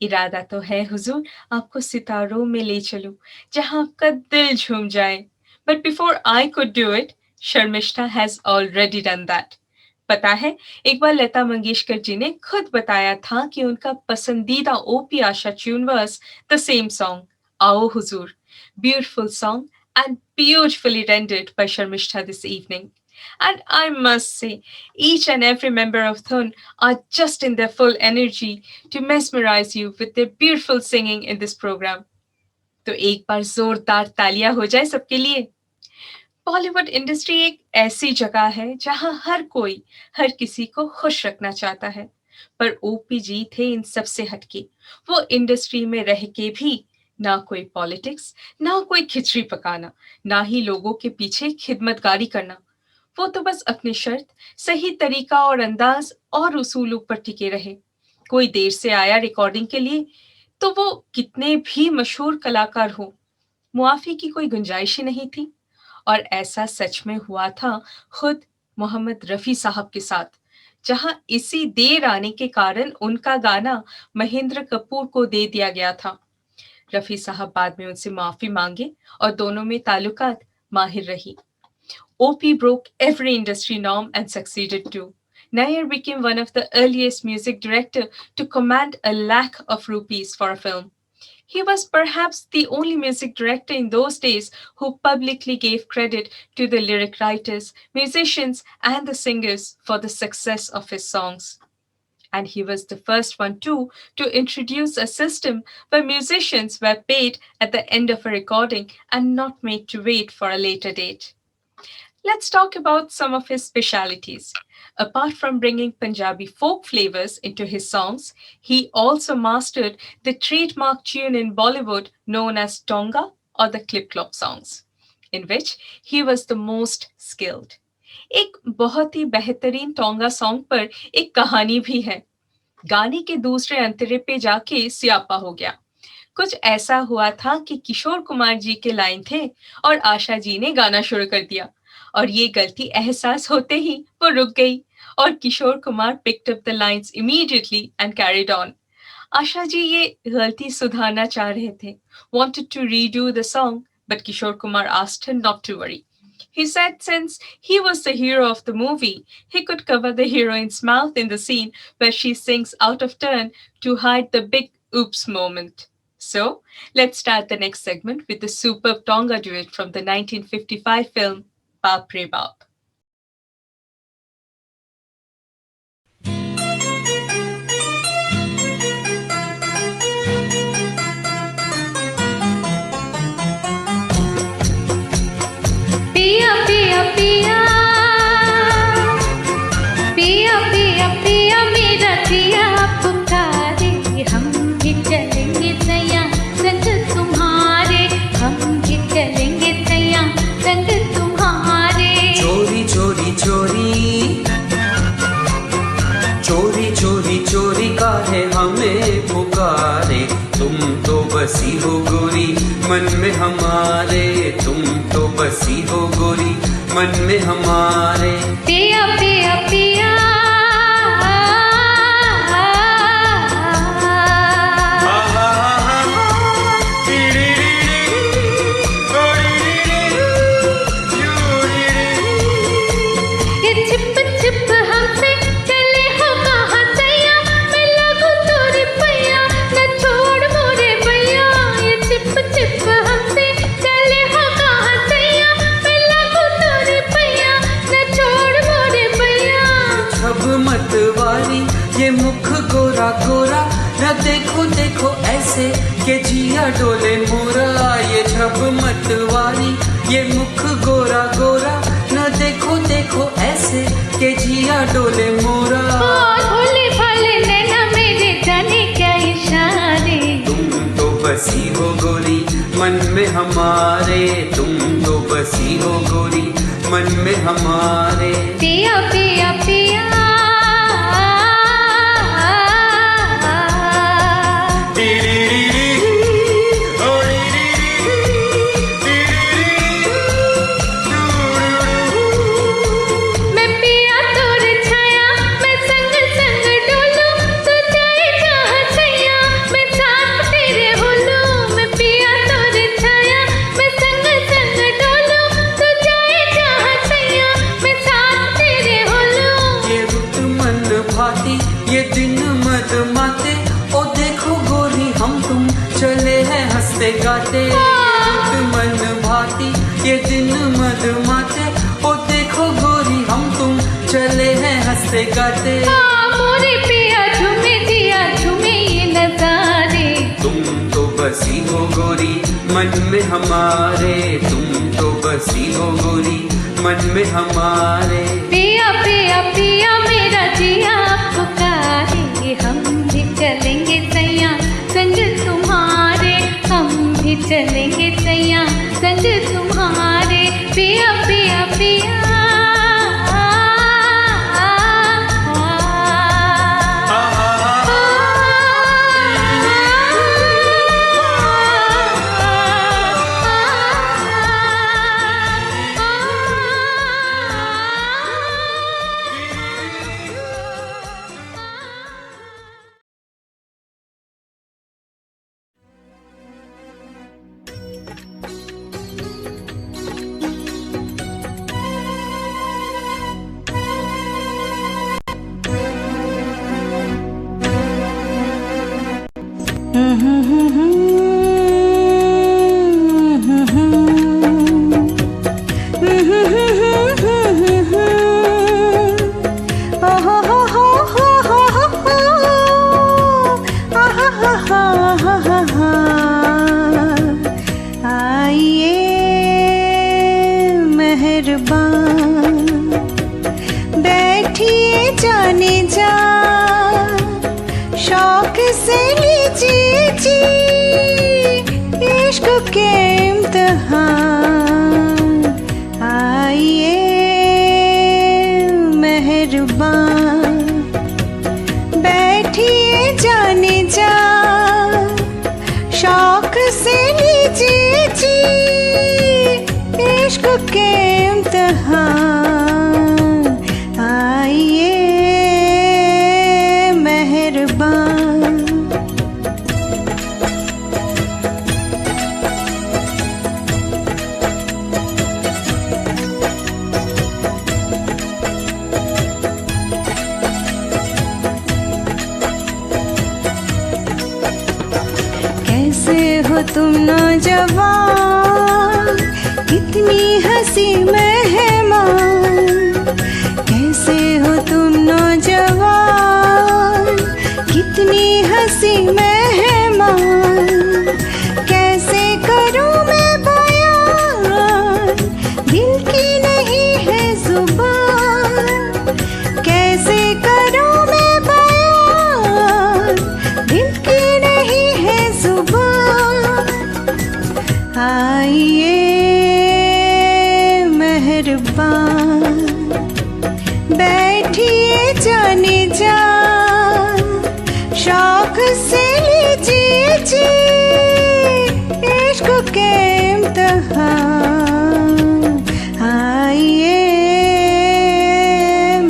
इरादा तो है हुजूर आपको सितारों में ले चलूं जहां आपका दिल झूम जाए but before I could do it Sharmishtha has already done that पता है एक बार लता मंगेशकर जी ने खुद बताया था कि उनका पसंदीदा OP Asha tune was the same song आओ हुजूर beautiful song and beautifully rendered by Sharmishta this evening. And I must say, each and every member of Thun are just in their full energy to mesmerize you with their beautiful singing in this program. तो एक बार जोरदार तालियां हो जाए सबके लिए। Bollywood industry एक ऐसी जगह है जहां हर कोई हर किसी को खुश रखना चाहता है, पर ओपी जी थे इन सबसे हटके। वो इंडस्ट्री में रह के भी ना कोई पॉलिटिक्स, ना कोई खिचड़ी पकाना, ना ही लोगों के पीछे खिदमतगारी करना। वो तो बस अपनी शर्त, सही तरीका और अंदाज और उसूलों पर टिके रहे। कोई देर से आया रिकॉर्डिंग के लिए, तो वो कितने भी मशहूर कलाकार हो, मुआफ़ी की कोई गुंजाइश ही नहीं थी। और ऐसा सच में हुआ था खुद मोहम्मद रफ़ी साहब के साथ, जहाँ इसी देर आने के कारण उनका गाना महेंद्र कपूर को दे दिया गया था। रफ़ी साहब बाद में उनसे माफ़ी मांगे और दोनों में ताल्लुकात माहिर रही। OP broke every industry norm and succeeded too. Nair became one of the earliest music director to command a lakh of rupees for a film. He was perhaps the only music director in those days who publicly gave credit to the lyric writers, musicians, and the singers for the success of his songs. And he was the first one too to introduce a system where musicians were paid at the end of a recording and not made to wait for a later date. Let's talk about some of his specialities. Apart from bringing Punjabi folk flavors into his songs, he also mastered the trademark tune in Bollywood known as Tonga or the Clip Clop songs, in which he was the most skilled. एक बहुत ही बेहतरीन tonga song पर एक कहानी भी है। गाने के दूसरे अंतरे पे जाके स्यापा हो गया। कुछ ऐसा हुआ था कि किशोर कुमार जी के लाइन थे और आशा जी ने गाना शुरू कर दिया, और ये गलती एहसास होते ही वो रुक गई और Kishore Kumar picked up the lines immediately and carried on. Asha ji ये गलती सुधारना चाह रहे थे, wanted to redo the song, but Kishore Kumar asked her not to worry. He said since he was the hero of the movie, he could cover the heroine's mouth in the scene where she sings out of turn to hide the big oops moment. So, let's start the next segment with the superb Tonga duet from the 1955 film Baap Re Baap. पिया पिया पिया पिया पिया पिया मेरा जिया पुकारे, हम भी चलेंगे सैया संग तुम्हारे, हम भी चलेंगे सैया संग तुम्हारे। चोरी चोरी चोरी चोरी चोरी चोरी काहे हमें पुकारे, तुम तो बसी हो गोरी मन में हमारे, तुम तो बसी हो गोरी मन में हमारे। पिया पिया पिया ये छिप छिप हमसे चले हो कहाँ सैया, मैं लगूं तोरे पैया न छोड़ मोरे भैया। ये छिप छिप हमसे चले हो कहाँ सैया, मैं लगूं तोरे पैया न छोड़ मोरे भैया। छब मत वाली ये मुख गोरा गोरा, न देखो देखो ऐसे के जिया डोले मोरा। ये छब मत वाली ये मुख गोरा गोरा, न देखो देखो ऐसे के जिया डोले मोरा। भोले भाले नैना मेरे जाने क्या इशारे, तुम तो बसी हो गोरी मन में हमारे, तुम तो बसी हो गोरी मन में हमारे। पिया पिया पिया मैं पिया तोर छाया, मैं संग संग डोलूं, तू जाए जहाँ सैया मैं साथ तेरे होलूं। मैं पिया तोर छाया, मैं संग संग डोलूं, तू जाए जहाँ सैया मैं साथ तेरे होलूं। ये रुत मन भाती ये दिन मद माते, ओ देखो गोरी हम तुम चले हैं हंसते गाते। रुत मन भाती ये दिन मद माते, ओ देखो गोरी हम तुम चले हैं हंसते गाते। मोरे पिया झूमे जिया झूमे ये नजारे, तुम तो बसी हो गोरी मन में हमारे, तुम तो बसी हो गोरी मन में हमारे। पिया पिया पिया मेरा जिया पुकारे, हम भी चलेंगे सैया संग तुम्हारे, हम चलेंगे सैया संग तुम्हारे पिया पिया पिया। बैठिए जाने जा शौक से लीजिए जी इश्क के इम्तिहान। आइए मेहरबान बैठिए जाने जा शौक से लीजिए जी इश्क के इम्तिहान। आइए मेहरबान। कैसे हो तुम नौजवान कितनी हंसी मेहमान। कैसे हो तुम नौजवान कितनी हंसी मेहमान। कैसे करूं मैं बयान दिल की नहीं है जुबान। कैसे करूं मैं बयान दिल की नहीं है जुबान। आइए मेहरबान बैठिए जाने जा शौक से लीजिए जी इश्क के इम्तिहान। आइए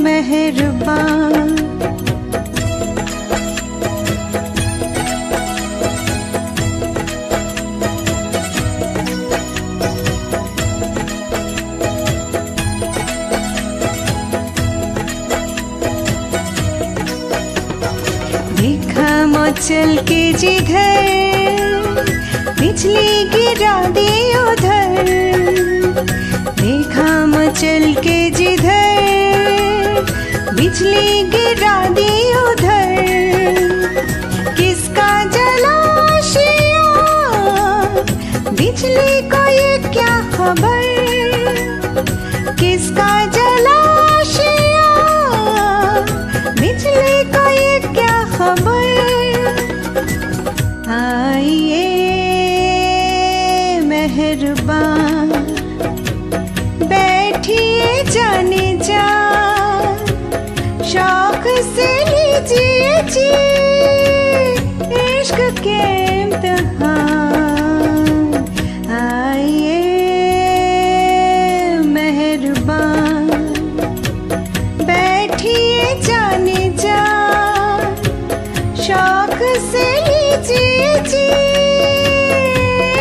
मेहरबान। देखा मचल के जिधर बिजली गिरा दी उधर। देखा मचल के जिधर बिजली गिरा दी उधर। किसका जलाशिया बिजली को ये क्या खबर। किसका जलाशिया बिजली को ये क्या खबर। आइए मेहरबान बैठिए जाने जा शौक से लीजिए जी इश्क के इम्तिहान। आइए मेहरबान बैठिए जाने जा शौक से लीजिए जी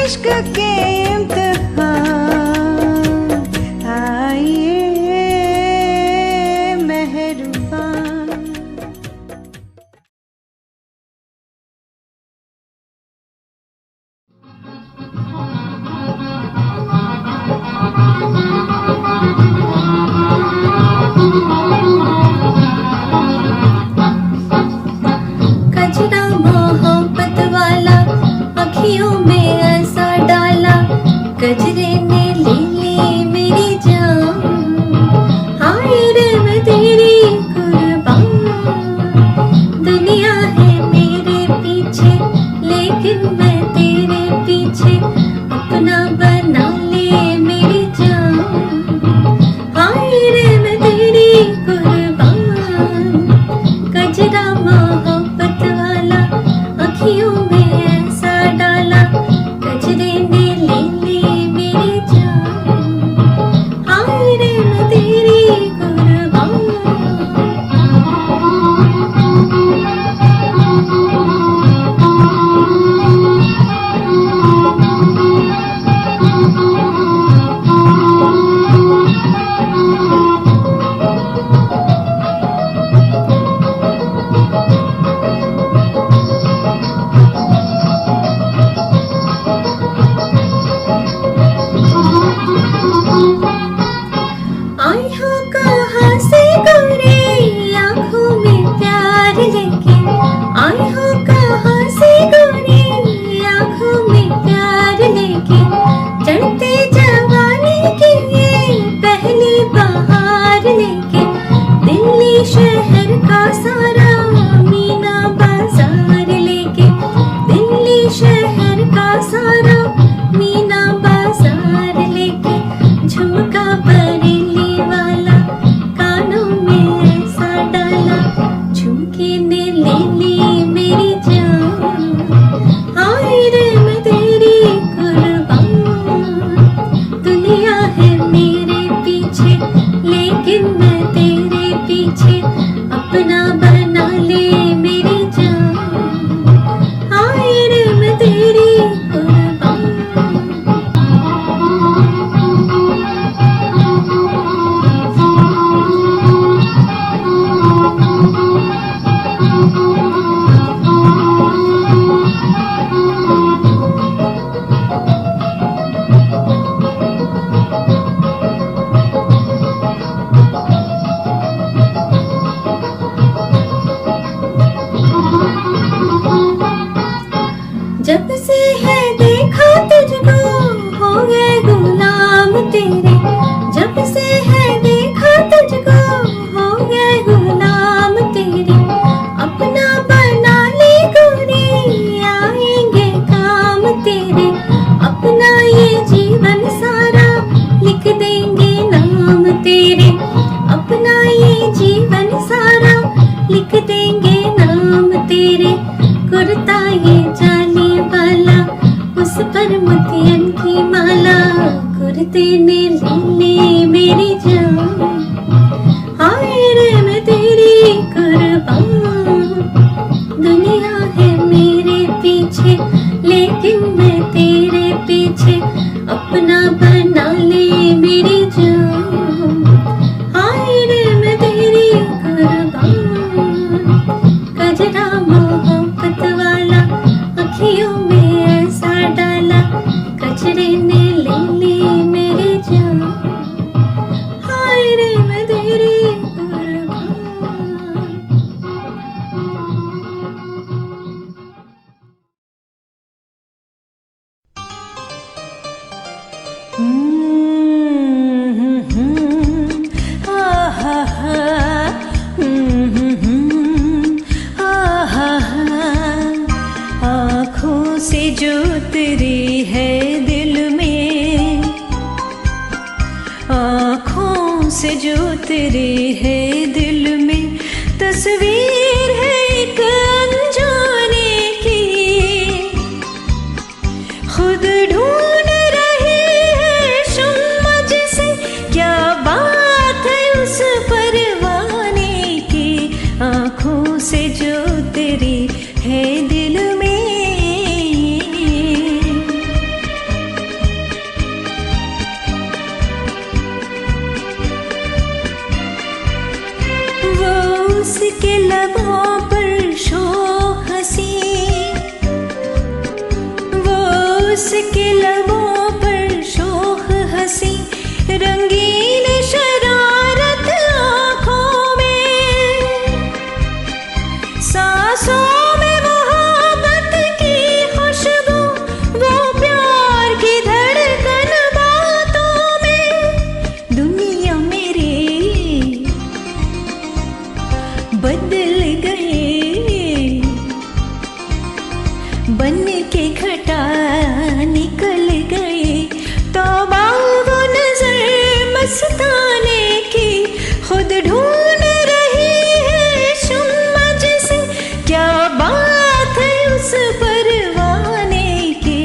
इश्क के इम्तिहान। आइए मेहरबान। कजरा मोहब्बत वाला अखियों में ऐसा डाला गजरे ने ले ली मेरी जान। हाय रे मैं तेरी कुर्बान। दुनिया है मेरे पीछे लेकिन मैं तेरे पीछे मरते ने ले मेरी जान, हाय रे मैं तेरी कुर्बान। दुनिया है मेरे पीछे लेकिन मैं तेरे पीछे, अपना बना ले मेरी जान, हाय रे मैं तेरी कुर्बान। कजरा मोहब्बत वाला अखियों में ऐसा डाला, कचरे ने ले ली मेरी जान, हाय रे मैं तेरी कुर्बान। आँखों से जो तेरी है दिल में, आँखों से जो तेरी है दिल में, तस्वीर है एक अनजाने की, खुद ढूंढ रही है शम्मा जिसे, क्या बात है उस परवाने की, आँखों से जो तेरी है दिल में। वो उसके लबों पर शोख हंसी, वो उसके लबों पर शोख हंसी, रंगीन शरारत आँखों में, सांसों में मोहब्बत की खुशबू, वो प्यार की धड़कन बातों में। दुनिया मेरी बदल गई, बन के घटा निकल गई, तौबा वो नजर मस्ताने की, खुद ढूंढ रही है शम्मा जिसे, क्या बात है उस परवाने की,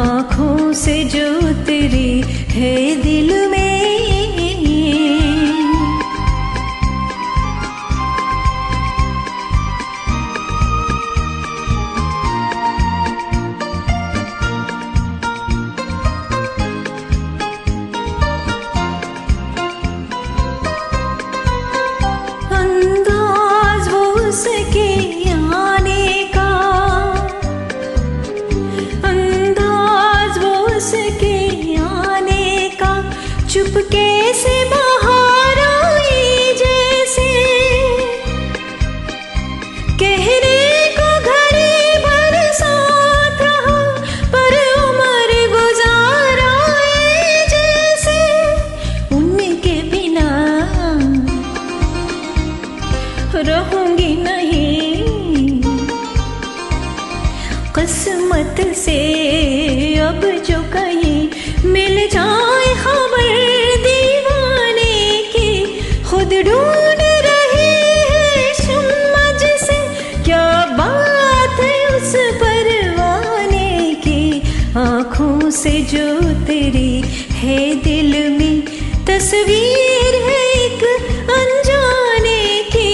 आँखों से जो तेरी है दिल में। अंदाज वो उसके आने का, अंदाज वो उसके आने का, चुपके से बाहर आई जैसे, कहने को घड़ी भर साथ रहा, पर उम्र गुजारा जैसे, उनके बिना रहूंगी नहीं, किस्मत से अब जो कहीं मिल जाए खबर दीवाने की, खुद ढूंढ रही है शम्मा जिसे, क्या बात है उस परवाने की, आँखों से जो तेरी है दिल में, तस्वीर है एक अनजाने की,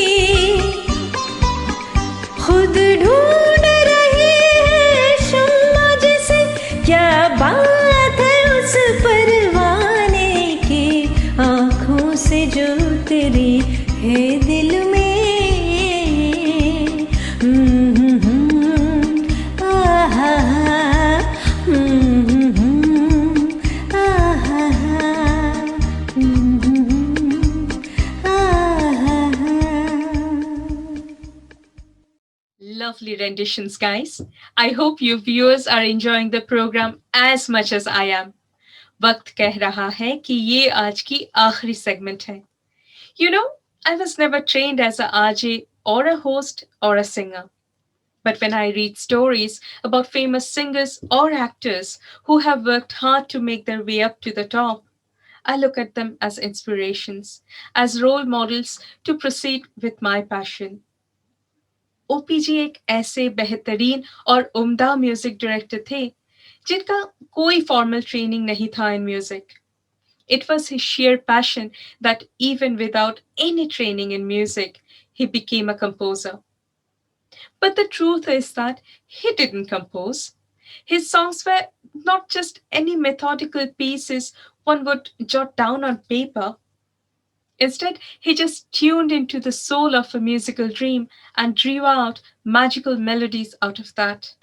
खुद ढूंढ रही है शम्मा जिसे, क्या बात है उस परवाने की, आँखों से जो तेरी है दिल में। आहा, Lovely renditions, guys. I hope you viewers are enjoying the program as much as I am. वक्त कह रहा है कि ये आज की आखिरी segment है. You know, I was never trained as a RJ or a host or a singer. But when I read stories about famous singers or actors who have worked hard to make their way up to the top, I look at them as inspirations, as role models to proceed with my passion. OPG एक ऐसे बेहतरीन और उम्दा music director थे जिनका कोई formal training नहीं था in music, It was his sheer passion that, even without any training in music, he became a composer. But the truth is that he didn't compose. His songs were not just any methodical pieces one would jot down on paper. Instead, he just tuned into the soul of a musical dream and drew out magical melodies out of that.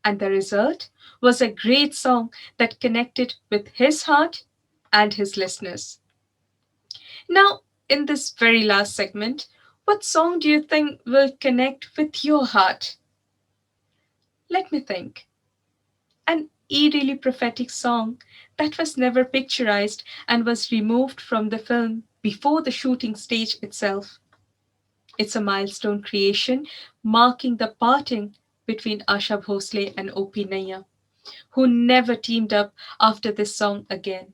And the result was a great song that connected with his heart and his listeners. Now, in this very last segment, what song do you think will connect with your heart? Let me think. An eerily prophetic song that was never picturized and was removed from the film before the shooting stage itself. It's a milestone creation marking the parting between Asha Bhosle and O.P. Nayyar, who never teamed up after this song again.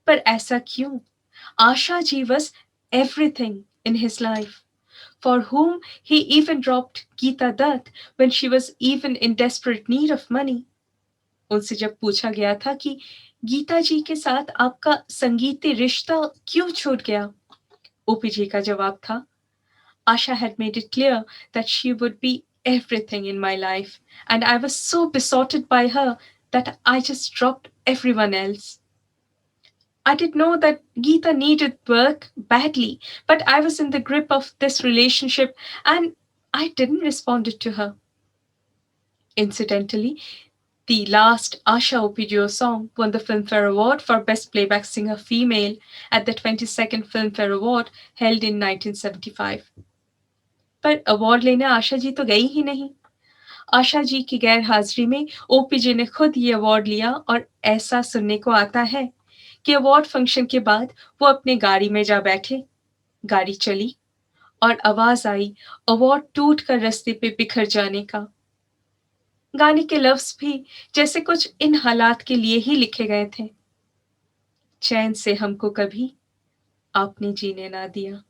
पर ऐसा क्यों? Asha ji was everything in his life, for whom he even dropped Geeta Dutt when she was even in desperate need of money. उनसे जब पूछा गया था कि गीता जी के साथ आपका संगीतीय रिश्ता क्यों छूट गया, ओपी जी का जवाब था, Asha had made it clear that she would be everything in my life, and I was so besotted by her that I just dropped everyone else. I did know that Geeta needed work badly, but I was in the grip of this relationship and I didn't respond it to her. Incidentally, the last Asha Opidio song won the Filmfare Award for Best Playback Singer Female at the 22nd Filmfare Award held in 1975. पर award लेने आशा जी तो गई ही नहीं. आशा जी की गैर हाजिरी में OP जी ने खुद ये अवार्ड लिया और ऐसा सुनने को आता है कि अवार्ड फंक्शन के बाद वो अपने गाड़ी में जा बैठे, गाड़ी चली और आवाज आई अवार्ड टूट कर रास्ते पे बिखर जाने का. गाने के लफ्ज भी जैसे कुछ इन हालात के लिए ही लिखे गए थे. चैन से हमको कभी आपने जीने ना दिया.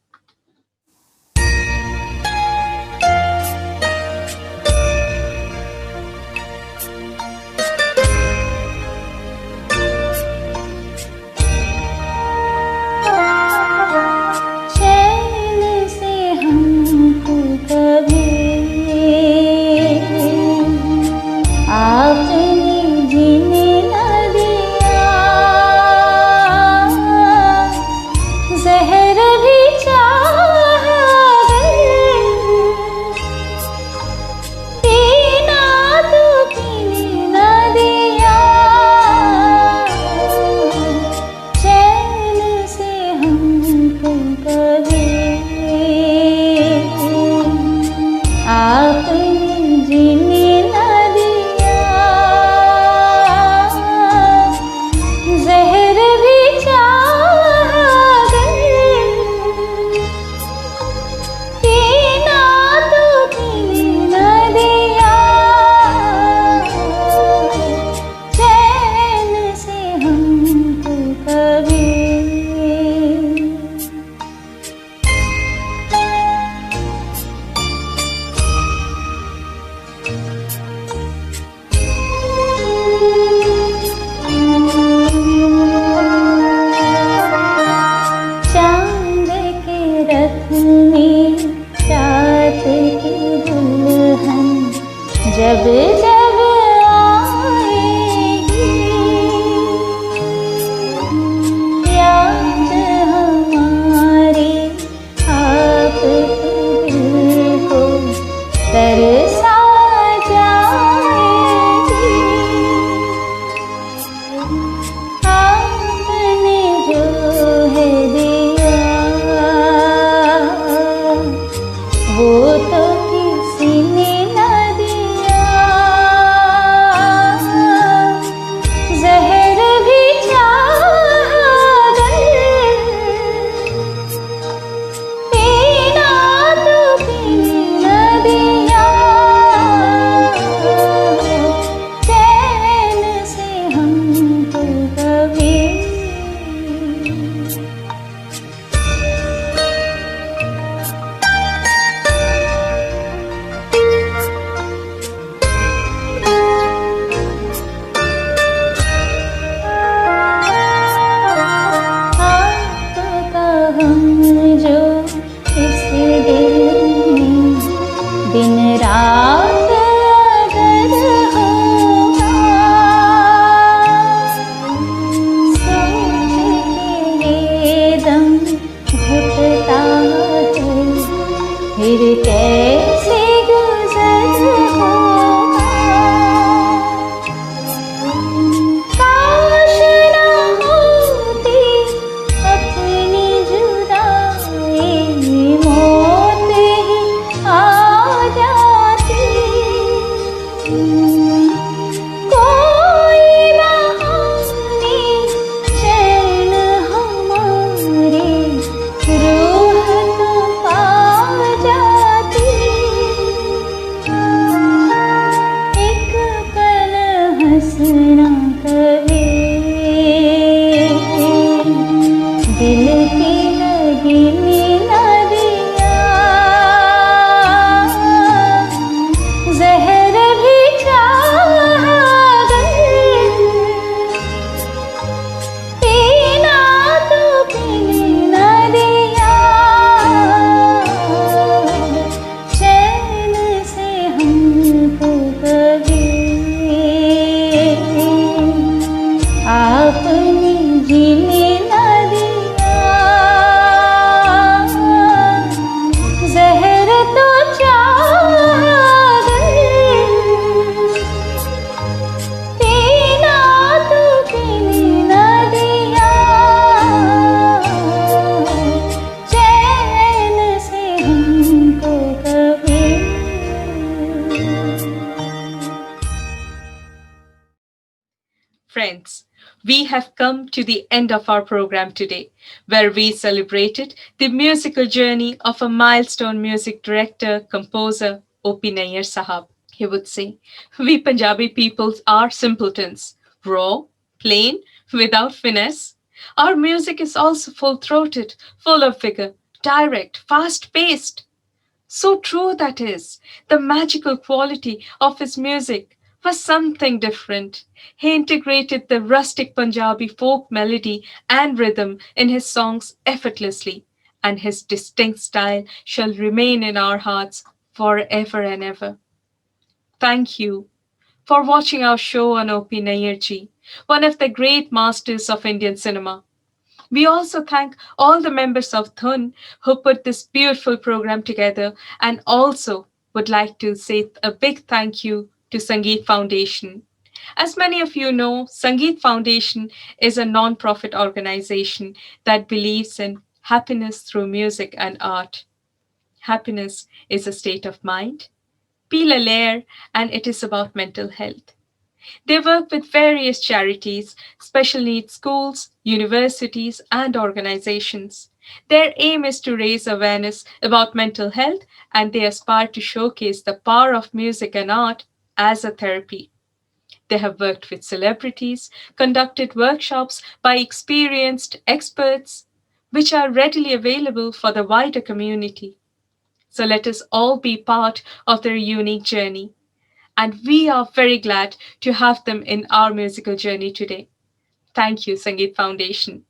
चैन से हमको कभी आपने जीने न दिया, जहर भी फिर कैसे गुजर होगा। काश ना होती अपनी जुदाई, मौत ही आ जाती। कोई बहाने चैन हमारे रूह तो पा जाती। एक पल हंसना कहे दिल की लगी ना दिया। जहर भी चाहा अगर पीना तो पीने न दिया। चैन से हमको कभी आपने जीने न दिया। जहर तो चाहा अगर पीना तो पीने न दिया। चैन से हमको कभी। Friends, we have come to the end of our program today, where we celebrated the musical journey of a milestone music director, composer, O.P. Nayyar Sahab. He would say, we Punjabi peoples are simpletons, raw, plain, without finesse. Our music is also full throated, full of vigor, direct, fast paced. So true that is. The magical quality of his music was something different. He integrated the rustic Punjabi folk melody and rhythm in his songs effortlessly, and his distinct style shall remain in our hearts forever and ever. Thank you for watching our show on O.P. Nayyarji, one of the great masters of Indian cinema. We also thank all the members of Thun who put this beautiful program together, and also would like to say a big thank you to Sangeet Foundation. As many of you know, Sangeet Foundation is a non-profit organization that believes in happiness through music and art. Happiness is a state of mind, Peel a layer, and it is about mental health. They work with various charities, special needs schools, universities, and organizations. Their aim is to raise awareness about mental health, and they aspire to showcase the power of music and art as a therapy. They have worked with celebrities, conducted workshops by experienced experts, which are readily available for the wider community. So let us all be part of their unique journey. And we are very glad to have them in our musical journey today. Thank you, Sangeet Foundation.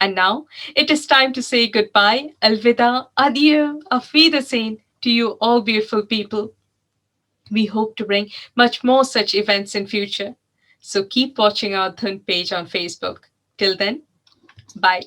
And now it is time to say goodbye, alvida, adieu, auf Wiedersehen to you all beautiful people. We hope to bring much more such events in future. So keep watching our Dhun page on Facebook. Till then, bye.